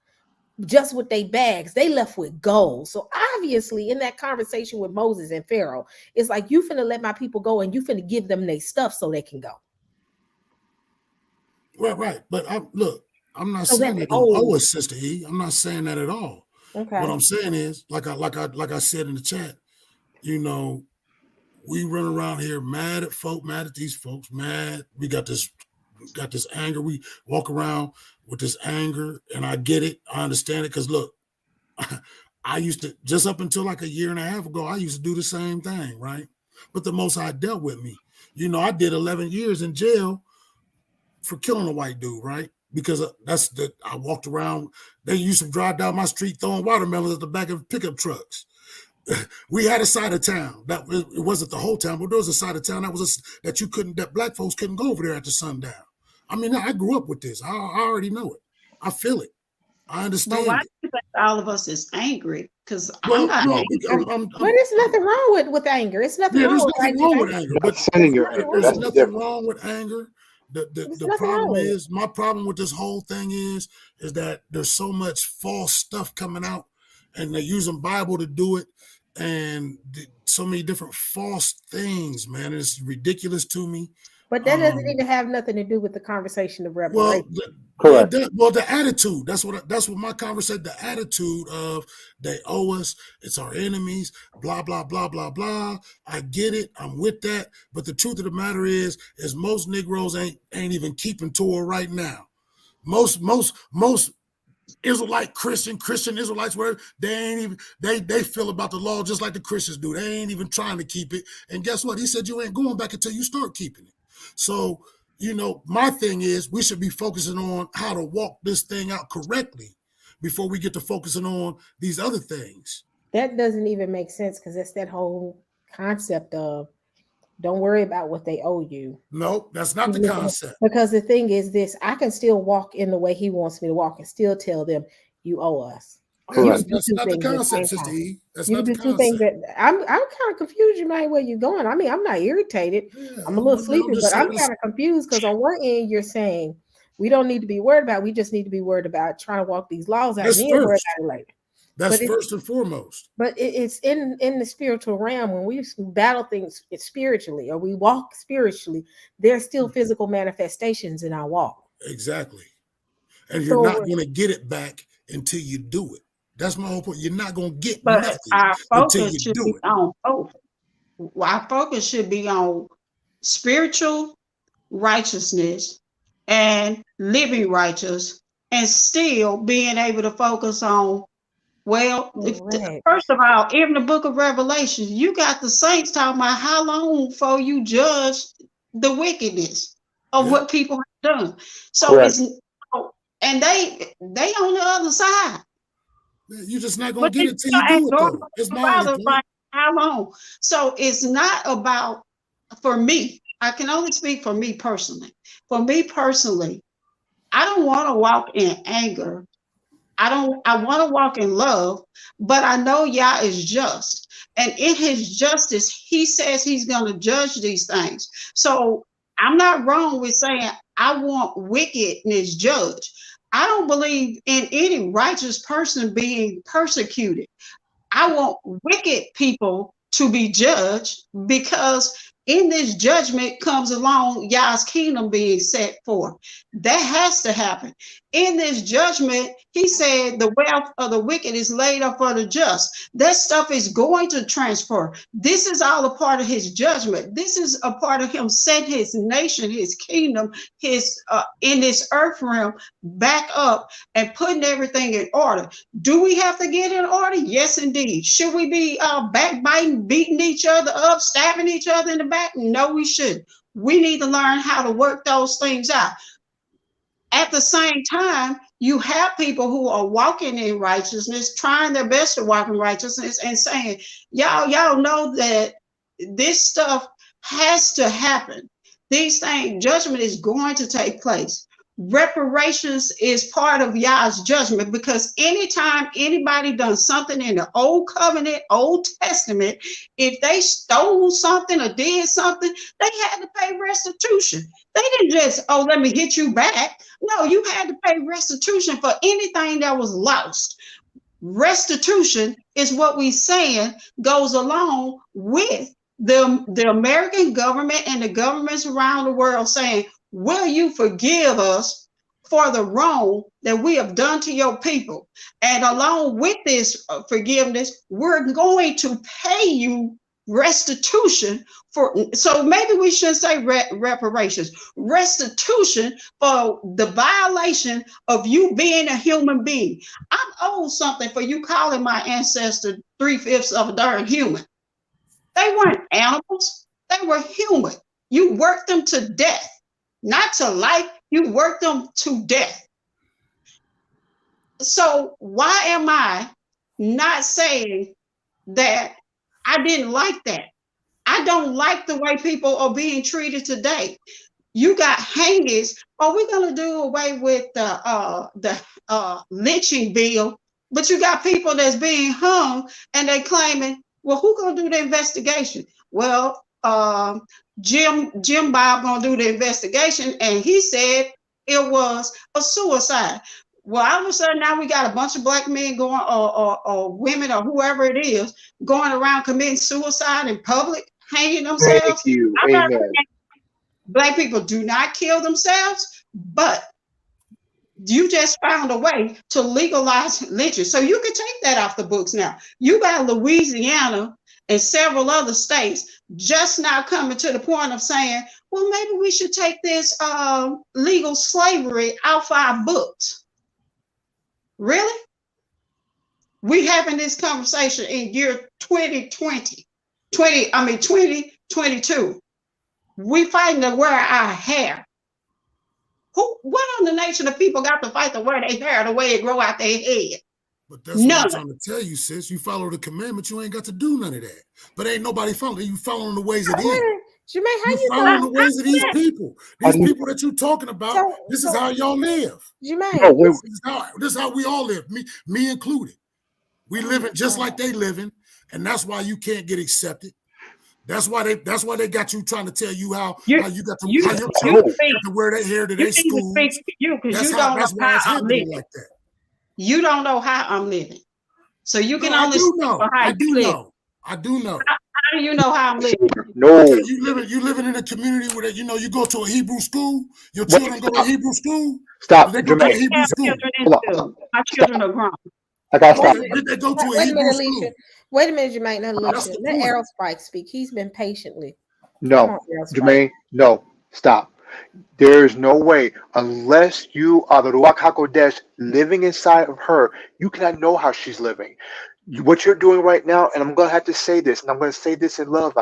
just with their bags, they left with gold. So obviously in that conversation with Moses and Pharaoh, it's like, you finna let my people go and you finna give them their stuff so they can go. Right. But I'm not So saying that's they don't owe old. us, Sister E. I'm not saying that at all. Okay. What I'm saying is, like I said in the chat, we run around here mad at folk, mad at these folks, mad. We got this anger. We walk around with this anger, and I get it. I understand it, because look, I used to, just up until like a year and a half ago, I used to do the same thing, right? But the Most High dealt with me. I did 11 years in jail for killing a white dude, right? Because I walked around. They used to drive down my street throwing watermelons at the back of pickup trucks. We had a side of town that it wasn't the whole town, but there was a side of town that black folks couldn't go over there after sundown. I mean, I grew up with this. I already know it. I feel it. I but understand why it. do you think all of us is angry? Because I'm Well, not no, angry. But there's nothing wrong with anger. It's nothing yeah, wrong there's with nothing wrong with anger, Not but sending your nothing anger. wrong there's That's the nothing difference. wrong with anger. There's The nothing wrong problem with it. is, my problem with this whole thing is that there's so much false stuff coming out, and they're using Bible to do it, and so many different false things, man. It's ridiculous to me. But that doesn't even have nothing to do with the conversation of Well, reparation. Correct. the attitude. That's what my conversation. The attitude of they owe us. It's our enemies. Blah blah blah blah blah. I get it. I'm with that. But the truth of the matter is most Negroes ain't even keeping Torah right now. Most Israelite Christian Israelites, where they ain't even they feel about the law just like the Christians do. They ain't even trying to keep it. And guess what? He said you ain't going back until you start keeping it. So, my thing is we should be focusing on how to walk this thing out correctly before we get to focusing on these other things. That doesn't even make sense, because it's that whole concept of don't worry about what they owe you. No, that's not the concept. Because the thing is this, I can still walk in the way he wants me to walk and still tell them you owe us. Correct. That's not the concept, Sister E. That's You not can the do two things concept. that I'm kind of confused, you mind, where you're going. I mean, I'm not irritated. Yeah, I'm a little sleepy, just but I'm saying kind of confused, because on one end you're saying we don't need to be worried about it. We just need to be worried about trying to walk these laws out and That's then worry first. about it later. That's But first and foremost. But it's in the spiritual realm. When we battle things spiritually, or we walk spiritually, there's still physical manifestations in our walk. Exactly. And you're not going to get it back until you do it. That's my whole point. You're not going to get But nothing our until focus you should do be it. on both. Our focus should be on spiritual righteousness and living righteous, and still being able to focus on, first of all, in the book of Revelation, you got the saints talking about how long before you judge the wickedness of what people have done. So Correct. and they on the other side. You're just not going to get it till you do it, though. It's my only point. How long? So it's not about, for me, I can only speak for me personally. For me personally, I don't want to walk in anger. I want to walk in love, but I know Yah is just. And in his justice, he says he's going to judge these things. So I'm not wrong with saying I want wickedness judged. I don't believe in any righteous person being persecuted. I want wicked people to be judged, because in this judgment comes along Yah's kingdom being set forth. That has to happen. In this judgment, he said the wealth of the wicked is laid up for the just. That stuff is going to transfer. This is all a part of his judgment. This is a part of him setting his nation, his kingdom, his in this earth realm back up and putting everything in order. Do we have to get in order? Yes, indeed. Should we be backbiting, beating each other up, stabbing each other in the back? No, we shouldn't. We need to learn how to work those things out. At the same time, you have people who are walking in righteousness, trying their best to walk in righteousness, and saying, y'all know that this stuff has to happen. These things, judgment is going to take place. Reparations is part of Yah's judgment, because anytime anybody done something in the old covenant, Old Testament, if they stole something or did something, they had to pay restitution. They didn't just, oh, let me hit you back. No, you had to pay restitution for anything that was lost. Restitution is what we saying goes along with the American government and the governments around the world saying, will you forgive us for the wrong that we have done to your people? And along with this forgiveness, we're going to pay you restitution for, so maybe we should say reparations, restitution for the violation of you being a human being. I'm owed something for you calling my ancestor 3/5 of a darn human. They weren't animals, they were human. You worked them to death. Not to life, you work them to death. So why am I not saying that I didn't like that? I don't like the way people are being treated today. You got hangings. Are we going to do away with the lynching bill? But you got people that's being hung and they claiming, well, who going to do the investigation? Well, Jim Bob gonna do the investigation, and he said it was a suicide. Well, all of a sudden now we got a bunch of black men going, or women, or whoever it is, going around committing suicide in public, hanging themselves. Thank you. Amen. Black people do not kill themselves, but you just found a way to legalize lynching. So you can take that off the books now. You got Louisiana and several other states just now coming to the point of saying, well, maybe we should take this legal slavery off our books. Really? We having this conversation in year 2022. We fighting to wear our hair. What on the nation of people got to fight to wear their hair the way it grow out their head? But that's what I'm trying to tell you, sis. You follow the commandments, you ain't got to do none of that. But ain't nobody following. You following the ways of these. Jermaine, how you following the ways of these people? These people that you talking about. This is how y'all live. Jermaine, this is how we all live. Me included. We living just like they living, and that's why you can't get accepted. That's why they got you trying to tell you how you got to wear that hair to their schools. That's why it's happening like that. You don't know how I'm living, so you can only know. I do know. I do know. How do you know how I'm living? No, you living in a community where you go to a Hebrew school. Your children go to Hebrew school. Stop, they go to a Hebrew school. My children are grown. I gotta stop. They go to a Hebrew school. Wait a minute, Jermaine. Now, Alicia, let Aerospike speak. He's been patiently. No, Jermaine, no, stop. There is no way, unless you are the Ruach HaKodesh living inside of her, you cannot know how she's living. What you're doing right now, and I'm going to have to say this, and I'm going to say this in love,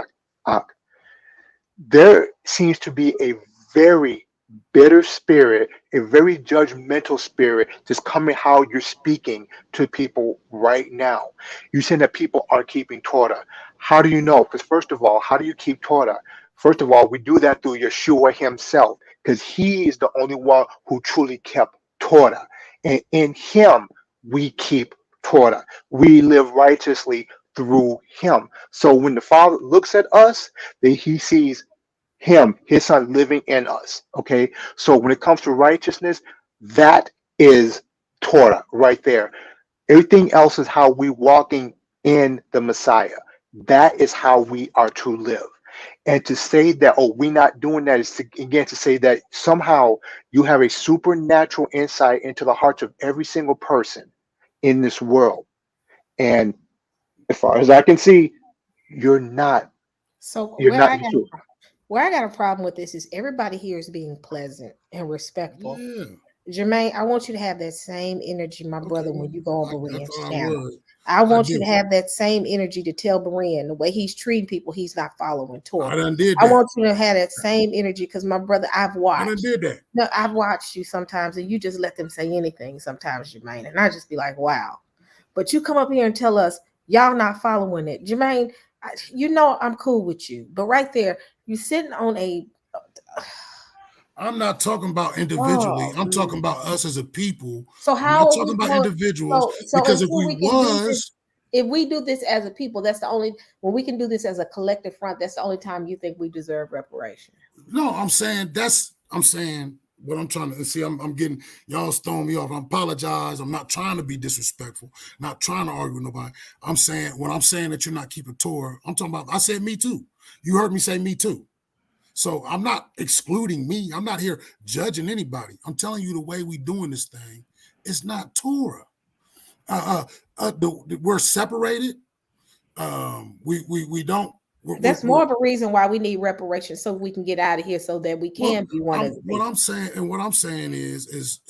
there seems to be a very bitter spirit, a very judgmental spirit just coming how you're speaking to people right now. You're saying that people are keeping Torah. How do you know? Because first of all, how do you keep Torah? First of all, we do that through Yeshua himself, because he is the only one who truly kept Torah. And in him, we keep Torah. We live righteously through him. So when the Father looks at us, he sees him, his son, living in us. Okay? So when it comes to righteousness, that is Torah right there. Everything else is how we walking in the Messiah. That is how we are to live. And to say that, oh, we're not doing that is to, again, to say that somehow you have a supernatural insight into the hearts of every single person in this world. And as far as I can see, you're not. So You're not. where I got a problem with this is everybody here is being pleasant and respectful. Yeah. Jermaine, I want you to have that same energy, my brother, when you go on I Berean's thought I channel. would. I want you did. to have that same energy to tell Berean the way he's treating people, he's not following I Torah. done did I that. want you to have that same energy because my brother, I've I done watched. did that. No, I've watched you sometimes and you just let them say anything sometimes, Jermaine. And I just be like, wow. But you come up here and tell us y'all not following it. Jermaine, you know I'm cool with you. But right there, you're sitting on a I'm not talking about individually. I'm talking about us as a people. So I'm how not are talking we about individuals, so because if until we we can do this, was, if we do this as a people, that's the only when we can do this as a collective front, that's the only time you think we deserve reparation. no, I'm saying what I'm trying to see. I'm getting y'all's throwing me off. I apologize. I'm not trying to be disrespectful, not trying to argue with nobody. I'm saying when I'm saying that you're not keeping Torah, I'm talking about, I said me too. You heard me say me too. So I'm not excluding me. I'm not here judging anybody. I'm telling you the way we doing this thing, it's not Torah. We're separated. We don't. That's more of a reason why we need reparations so we can get out of here so that we can be one of the what I'm saying is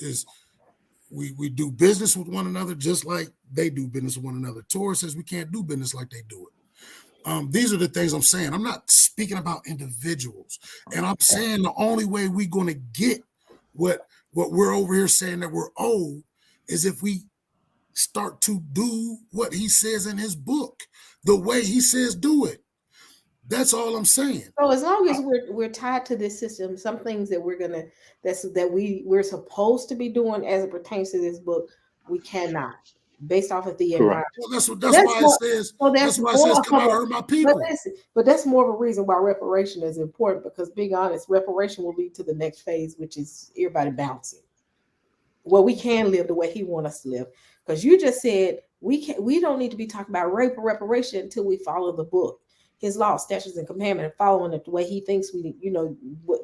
we do business with one another just like they do business with one another. Torah says we can't do business like they do it. These are the things I'm saying. I'm not speaking about individuals. And I'm saying the only way we're going to get what we're over here saying that we're owed is if we start to do what he says in his book, the way he says do it. That's all I'm saying. So as long as we're tied to this system, some things that we're supposed to be doing as it pertains to this book, we cannot. Based off of the environment. Well, that's why it says. That's why it says, "Come out, hurt my people." But that's more of a reason why reparation is important because, being honest, reparation will lead to the next phase, which is everybody bouncing. Well, we can live the way he wants us to live. Because you just said we don't need to be talking about reparation until we follow the book, his law, statutes, and commandments, and following it the way he thinks the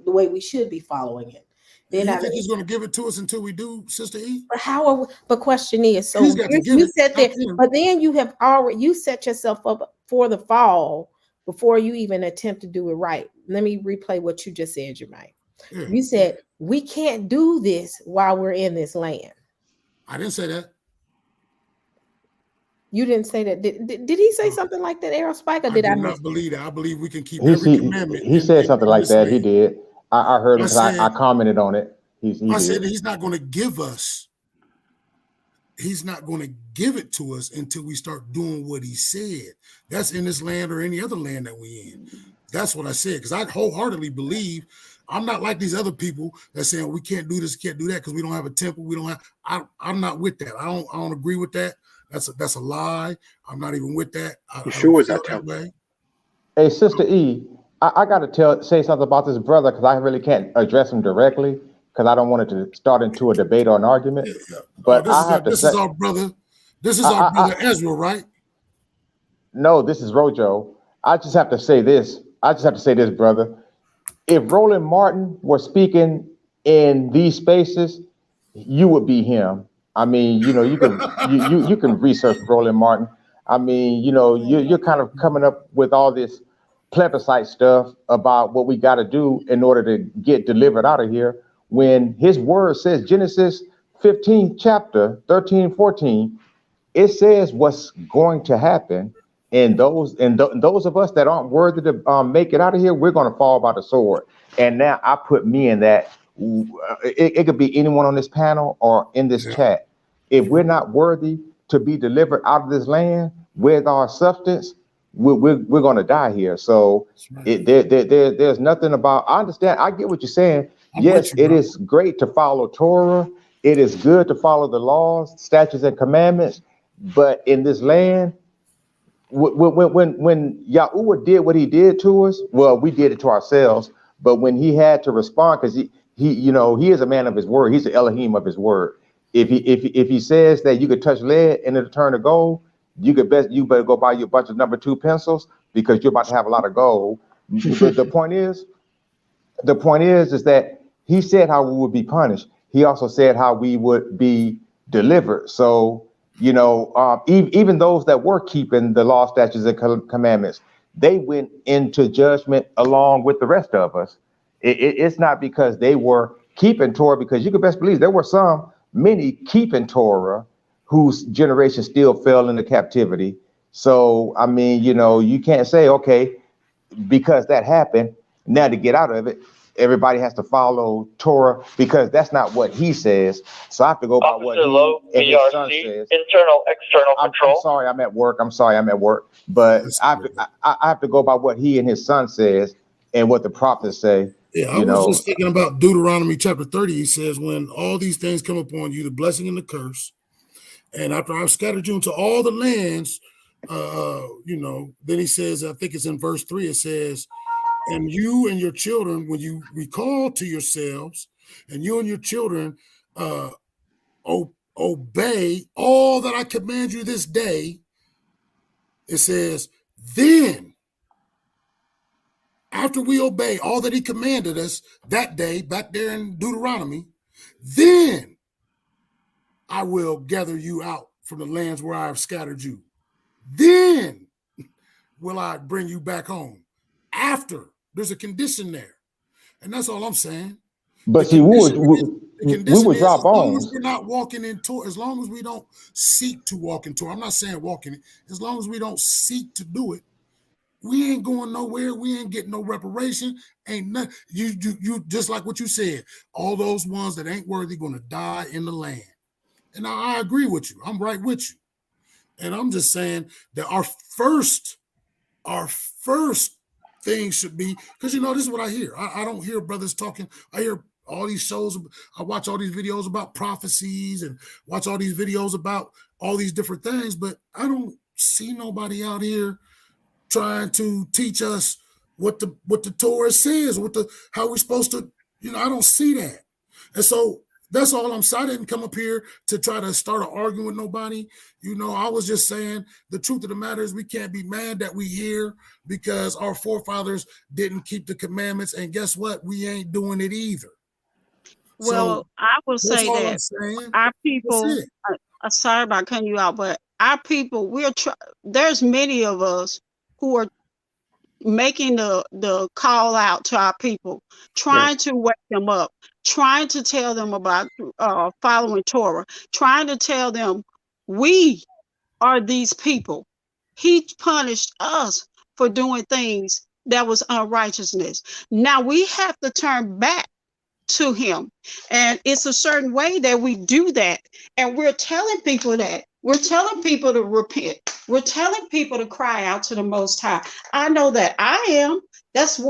way we should be following it. Then you think he's going to give it to us until we do, Sister E? But the question is, so you said that, but then you set yourself up for the fall before you even attempt to do it right. Let me replay what you just said, Jermaine. Yeah. You said we can't do this while we're in this land. I didn't say that. You didn't say that. Did he say something like that, Arrow Spike, or did I not believe that? I believe we can keep every commandment. He said something like that. He did. I heard him because I commented on it. I said he's not going to give us. He's not going to give it to us until we start doing what he said. That's in this land or any other land that we in. That's what I said, because I wholeheartedly believe. I'm not like these other people that saying we can't do this, can't do that because we don't have a temple. We don't have. I'm not with that. I don't agree with that. That's a lie. I'm not even with that. Sure is that temple. Hey, Sister E, I got to say something about this brother because I really can't address him directly because I don't want it to start into a debate or an argument. Yeah. But this is our brother. This is our brother Ezra, right? No, this is Rojo. I just have to say this, brother. If Roland Martin were speaking in these spaces, you would be him. I mean, you can you can research Roland Martin. I mean, you're kind of coming up with all this plebiscite stuff about what we got to do in order to get delivered out of here. When his word says Genesis 15 chapter 13, 14, it says what's going to happen. And those of us that aren't worthy to make it out of here, we're going to fall by the sword. And now I put me in that. It could be anyone on this panel or in this chat. If we're not worthy to be delivered out of this land with our substance, we're going to die here. So there's nothing about. I understand. I get what you're saying. Yes, it is great to follow Torah. It is good to follow the laws, statutes, and commandments. But in this land, when Yahuwah did what he did to us, well, we did it to ourselves. But when he had to respond, because he is a man of his word. He's the Elohim of his word. If he says that you could touch lead and it'll turn to gold, you better go buy you a bunch of number 2 pencils because you're about to have a lot of gold. But the point is that he said how we would be punished. He also said how we would be delivered. So, even those that were keeping the law, statutes, and commandments, they went into judgment along with the rest of us. It's not because they were keeping Torah, because you can best believe there were many keeping Torah whose generation still fell into captivity. So, I mean, you can't say, okay, because that happened, now to get out of it, everybody has to follow Torah, because that's not what he says. So I have to go by what he and his son says. Internal, external control. I'm sorry, I'm at work. But I have to go by what he and his son says and what the prophets say. Yeah, I was just thinking about Deuteronomy chapter 30. He says, when all these things come upon you, the blessing and the curse, and after I've scattered you into all the lands, then he says, I think it's in verse 3, it says, and you and your children, when you recall to yourselves, and you and your children obey all that I command you this day, it says, then, after we obey all that he commanded us that day, back there in Deuteronomy, then I will gather you out from the lands where I have scattered you. Then will I bring you back home. After, there's a condition there. And that's all I'm saying. But see, we would drop bones. As long as we're not walking in Torah, as long as we don't seek to walk in Torah, I'm not saying walking it, as long as we don't seek to do it, we ain't going nowhere. We ain't getting no reparation. Ain't nothing. You just like what you said, all those ones that ain't worthy going to die in the land. And I agree with you. I'm right with you. And I'm just saying that our first thing should be, because this is what I hear. I don't hear brothers talking. I hear all these shows. I watch all these videos about prophecies and watch all these videos about all these different things, but I don't see nobody out here trying to teach us what the Torah says, how we're supposed to, I don't see that. And so that's all I'm saying. I didn't come up here to try to start an argument with nobody. I was just saying the truth of the matter is we can't be mad that we here because our forefathers didn't keep the commandments. And guess what? We ain't doing it either. Well, I will say that our people, sorry about cutting you out, but our people, there's many of us who are making the call out to our people, trying to wake them up, trying to tell them about following Torah, trying to tell them we are these people. He punished us for doing things that was unrighteousness. Now we have to turn back to him, and it's a certain way that we do that, and we're telling people that. We're telling people to repent. We're telling people to cry out to the Most High. I know that I am. That's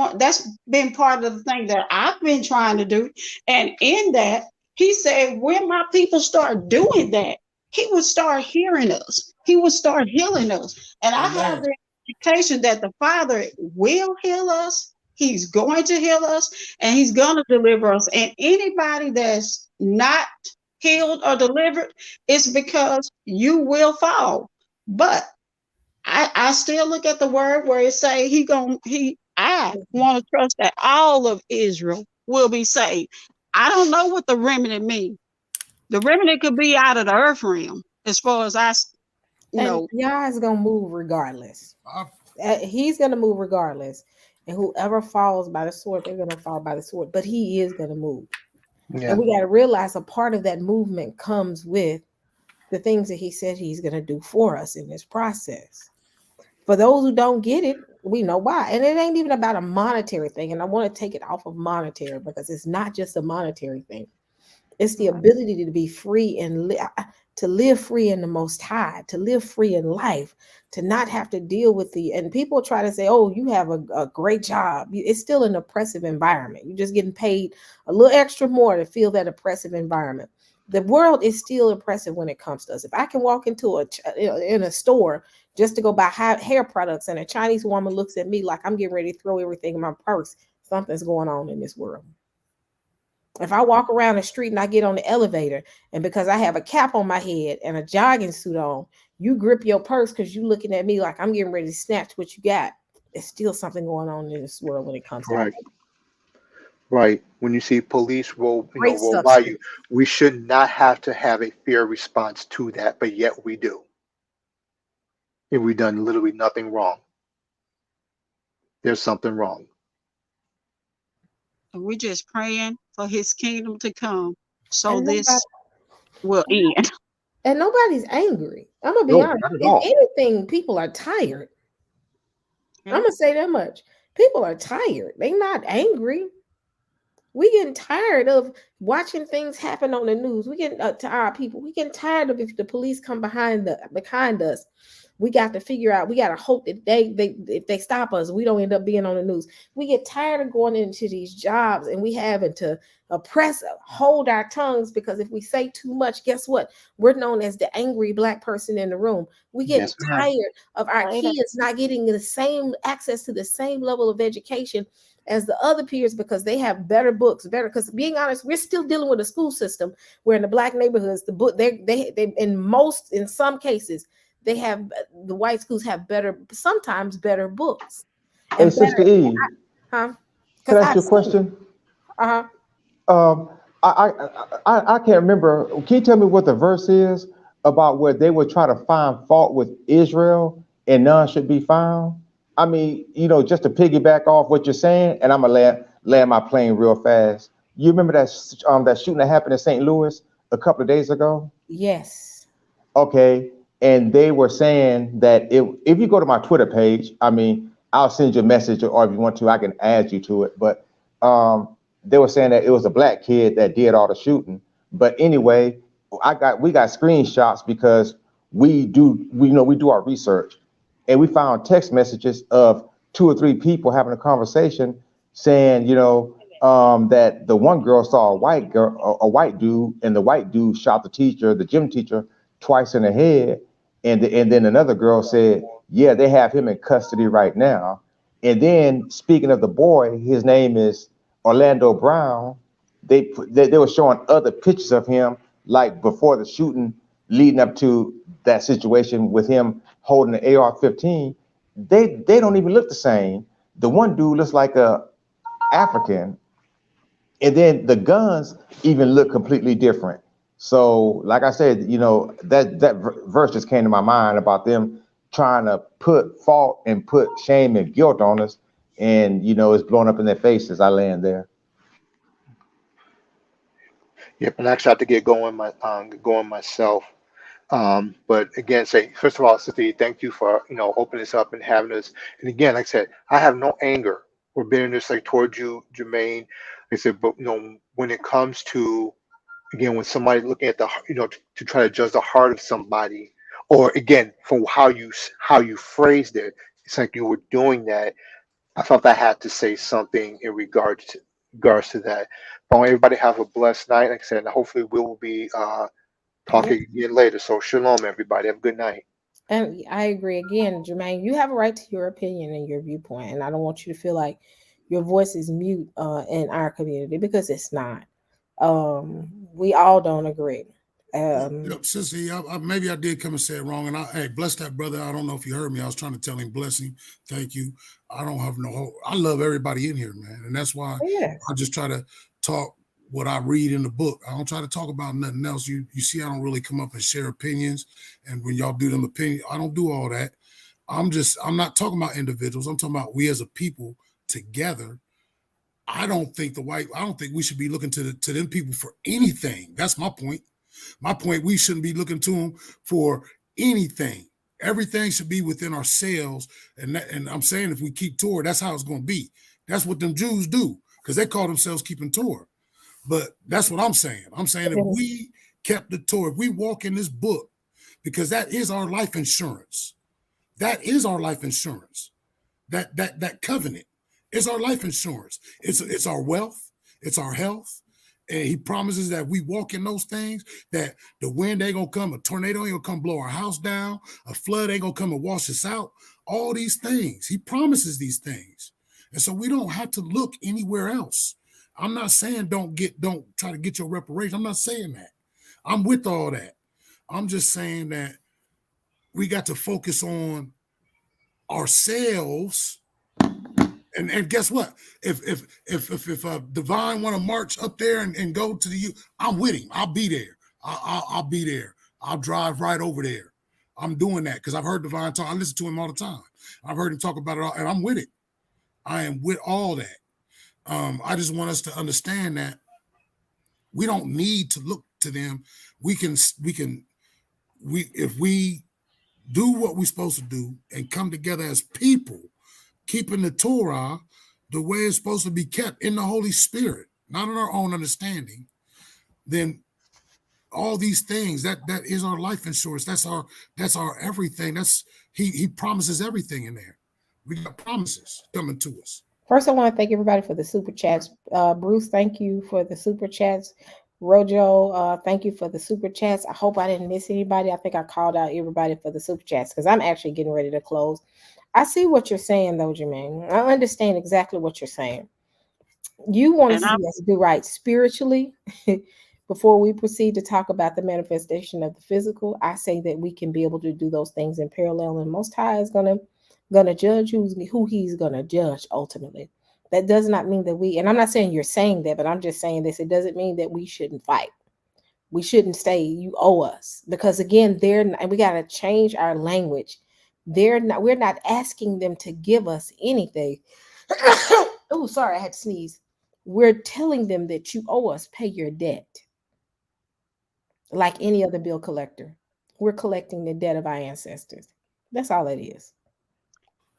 been part of the thing that I've been trying to do. And in that, he said, when my people start doing that, he will start hearing us. He will start healing us. And I have the expectation that the Father will heal us. He's going to heal us, and he's going to deliver us. And anybody that's not healed or delivered, it's because you will fall. But I still look at the word where it say I want to trust that all of Israel will be saved. I don't know what the remnant means. The remnant could be out of the earth realm, as far as I know. Yah is gonna move regardless. He's gonna move regardless. And whoever falls by the sword, they're gonna fall by the sword. But he is gonna move. Yeah. And we got to realize a part of that movement comes with the things that he said he's going to do for us in this process. For those who don't get it, we know why. And it ain't even about a monetary thing. And I want to take it off of monetary, because it's not just a monetary thing. It's the ability to be free and to live free in the Most High, to live free in life, to not have to deal with and people try to say, oh, you have a great job. It's still an oppressive environment. You're just getting paid a little extra more to feel that oppressive environment. The world is still oppressive when it comes to us. If I can walk into a store just to go buy hair products, and a Chinese woman looks at me like I'm getting ready to throw everything in my purse, something's going on in this world. If I walk around the street and I get on the elevator, and because I have a cap on my head and a jogging suit on, you grip your purse because you're looking at me like I'm getting ready to snatch what you got. it's still something going on in this world when it comes to Right. Right. When you see police great roll by substance. you, we should not have to have a fear response to that, but yet we do. If we've done literally nothing wrong, there's something wrong. And we're just praying for his kingdom to come so And nobody, this will end. and nobody's angry. I'm gonna be No, honest. not at If all. anything, people are tired. Yeah. I'm gonna say that much. People are tired. They not angry. We getting tired of watching things happen on the news. We getting tired, people. We getting tired of if the police come behind us. We got to figure out. We got to hope that they if they stop us, we don't end up being on the news. We get tired of going into these jobs and we having to hold our tongues, because if we say too much, guess what? We're known as the angry Black person in the room. We getting Yes, ma'am. tired of our Wait a- kids not getting the same access to the same level of education as the other peers because they have better books, better. Because being honest, we're still dealing with a school system where in the Black neighborhoods, the book they in some cases they have, the white schools have better, sometimes better books Hey, and better, Sister E, huh? can Because I ask I've you a seen it. question? Uh-huh. Um, I can't remember. Can you tell me what the verse is about where they would try to find fault with Israel and none should be found? I mean, just to piggyback off what you're saying, and I'm gonna land my plane real fast. You remember that shooting that happened in St. Louis a couple of days ago? Yes. Okay, and they were saying that if you go to my Twitter page, I mean, I'll send you a message, or if you want to, I can add you to it. But they were saying that it was a Black kid that did all the shooting. But anyway, we got screenshots because we do our research, and we found text messages of 2 or 3 people having a conversation saying, that the one girl saw a white dude, and the white dude shot the gym teacher, twice in the head, and then another girl said, yeah, they have him in custody right now. And then speaking of the boy, his name is Orlando Brown. They were showing other pictures of him, like before the shooting, leading up to that situation with him holding an AR-15. They don't even look the same. The one dude looks like a African, and then the guns even look completely different. So, like I said, that verse just came to my mind about them trying to put fault and put shame and guilt on us, and it's blown up in their faces. I land there. Yep, and I actually have to get going myself. But again, say first of all, Sister, E, thank you for opening this up and having us. And again, like I said, I have no anger or bitterness like towards you, Jermaine. Like I said, but when it comes to again, when somebody looking at to try to judge the heart of somebody, or again from how you phrased it, it's like you were doing that. I felt I had to say something in regards to that. But I want everybody to have a blessed night. Like I said, and hopefully we will be Yep. talking again later. So shalom, everybody. Have a good night. And I agree again, Jermaine. You have a right to your opinion and your viewpoint, and I don't want you to feel like your voice is mute in our community, because it's not. We all don't agree. Sister, maybe I did come and say it wrong, and hey, bless that brother. I don't know if you heard me. I was trying to tell him, bless him, thank you. I don't have no hope. I love everybody in here, man, and that's why Yes. I just try to talk what I read in the book. I don't try to talk about nothing else. You see, I don't really come up and share opinions, and when y'all do them opinions, I don't do all that. I'm not talking about individuals. I'm talking about we as a people together. I don't think we should be looking to them people for anything. That's my point. My point, we shouldn't be looking to them for anything. Everything should be within ourselves. And I'm saying if we keep Torah, that's how it's going to be. That's what them Jews do, because they call themselves keeping Torah. But that's what I'm saying. I'm saying if we kept the Torah, if we walk in this book, because that is our life insurance. That is our life insurance. That covenant is our life insurance. It's our wealth. It's our health. And he promises that we walk in those things, that the wind ain't gonna come, a tornado ain't gonna come blow our house down, a flood ain't gonna come and wash us out. All these things, he promises these things. And so we don't have to look anywhere else. I'm not saying don't try to get your reparation. I'm not saying that. I'm with all that. I'm just saying that we got to focus on ourselves And guess what? If Divine want to march up there and go to the U, I'm with him. I'll be there. I'll be there. I'll drive right over there. I'm doing that because I've heard Divine talk. I listen to him all the time. I've heard him talk about it all, and I'm with it. I am with all that. I just want us to understand that we don't need to look to them. If we do what we're supposed to do and come together as people, keeping the Torah the way it's supposed to be kept in the Holy Spirit, not in our own understanding, then all these things, that is our life insurance. That's our everything. That's he promises everything in there. We got promises coming to us. First, I want to thank everybody for the super chats. Bruce, thank you for the super chats. Rojo, thank you for the super chats. I hope I didn't miss anybody. I think I called out everybody for the super chats because I'm actually getting ready to close. I see what you're saying, though, Jermaine. I understand exactly what you're saying. You want to see us do right spiritually before we proceed to talk about the manifestation of the physical. I say that we can be able to do those things in parallel, and Most High is gonna judge who he's gonna judge ultimately. That does not mean that we, and I'm not saying you're saying that, but I'm just saying this. It doesn't mean that we shouldn't fight. We shouldn't say you owe us, because again, we got to change our language. We're not asking them to give us anything. Oh, sorry, I had to sneeze. We're telling them that you owe us, pay your debt. Like any other bill collector, we're collecting the debt of our ancestors. That's all it is.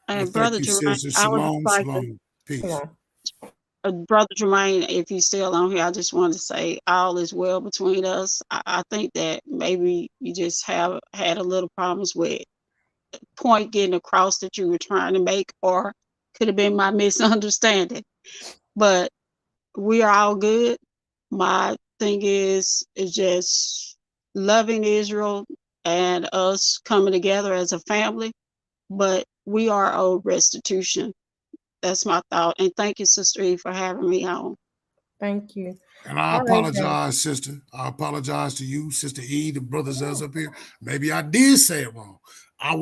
And Thank Brother you, Jermaine, sister. I would Shalom, like shalom. Peace. Brother Jermaine, if you're still on here, I just wanted to say all is well between us. I think that maybe you just have had a little problems with point getting across that you were trying to make, or could have been my misunderstanding. But we are all good. My thing is just loving Israel and us coming together as a family. But we are owed restitution. That's my thought. And thank you, Sister E, for having me on. Thank you. And I apologize, sister. I apologize to you, Sister E, the brothers that's up here. Maybe I did say it wrong. I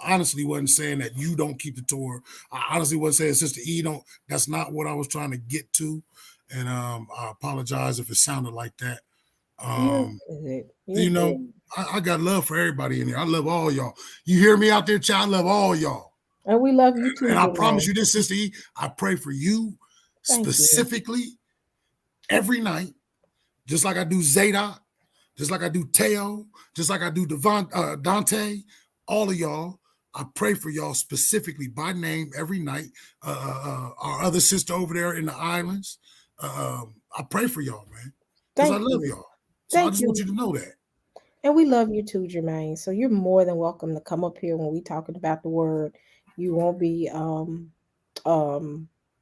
honestly wasn't saying that you don't keep the Torah. I honestly wasn't saying Sister E don't. That's not what I was trying to get to. And I apologize if it sounded like that. You know, I got love for everybody in here. I love all y'all. You hear me out there, child? I love all y'all. And we love you too. And I promise you this, Sister E, I pray for you specifically every night, just like I do Zadok, just like I do Teo, just like I do Dante, all of y'all. I pray for y'all specifically by name every night. Our other sister over there in the islands, I pray for y'all, man, because I love y'all. So I just want you to know that. And we love you too, Jermaine. So you're more than welcome to come up here when we talking about the word. You won't be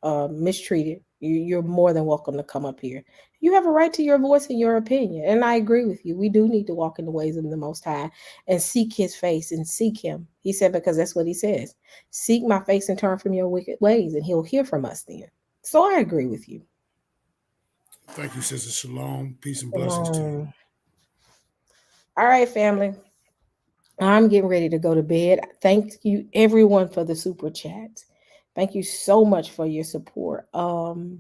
mistreated. You're more than welcome to come up here. You have a right to your voice and your opinion. And I agree with you. We do need to walk in the ways of the Most High and seek his face and seek him. He said, because that's what he says. Seek my face and turn from your wicked ways, and he'll hear from us then. So I agree with you. Thank you, Sister. Shalom. Peace and blessings to you. All right, family. I'm getting ready to go to bed. Thank you, everyone, for the super chats. Thank you so much for your support. Y'all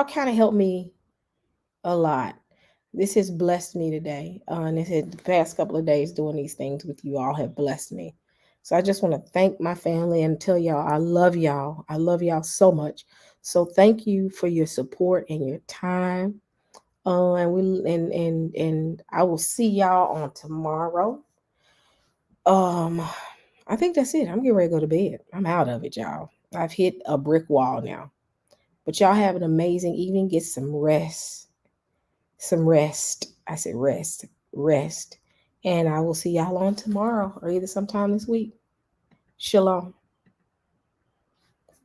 kind of helped me a lot. This has blessed me today. And the past couple of days doing these things with you all have blessed me. So I just want to thank my family and tell y'all I love y'all. I love y'all so much. So thank you for your support and your time. And I will see y'all on tomorrow. I think that's it. I'm getting ready to go to bed. I'm out of it, y'all. I've hit a brick wall now. But y'all have an amazing evening. Get some rest. Some rest. I said rest. Rest. And I will see y'all on tomorrow or either sometime this week. Shalom.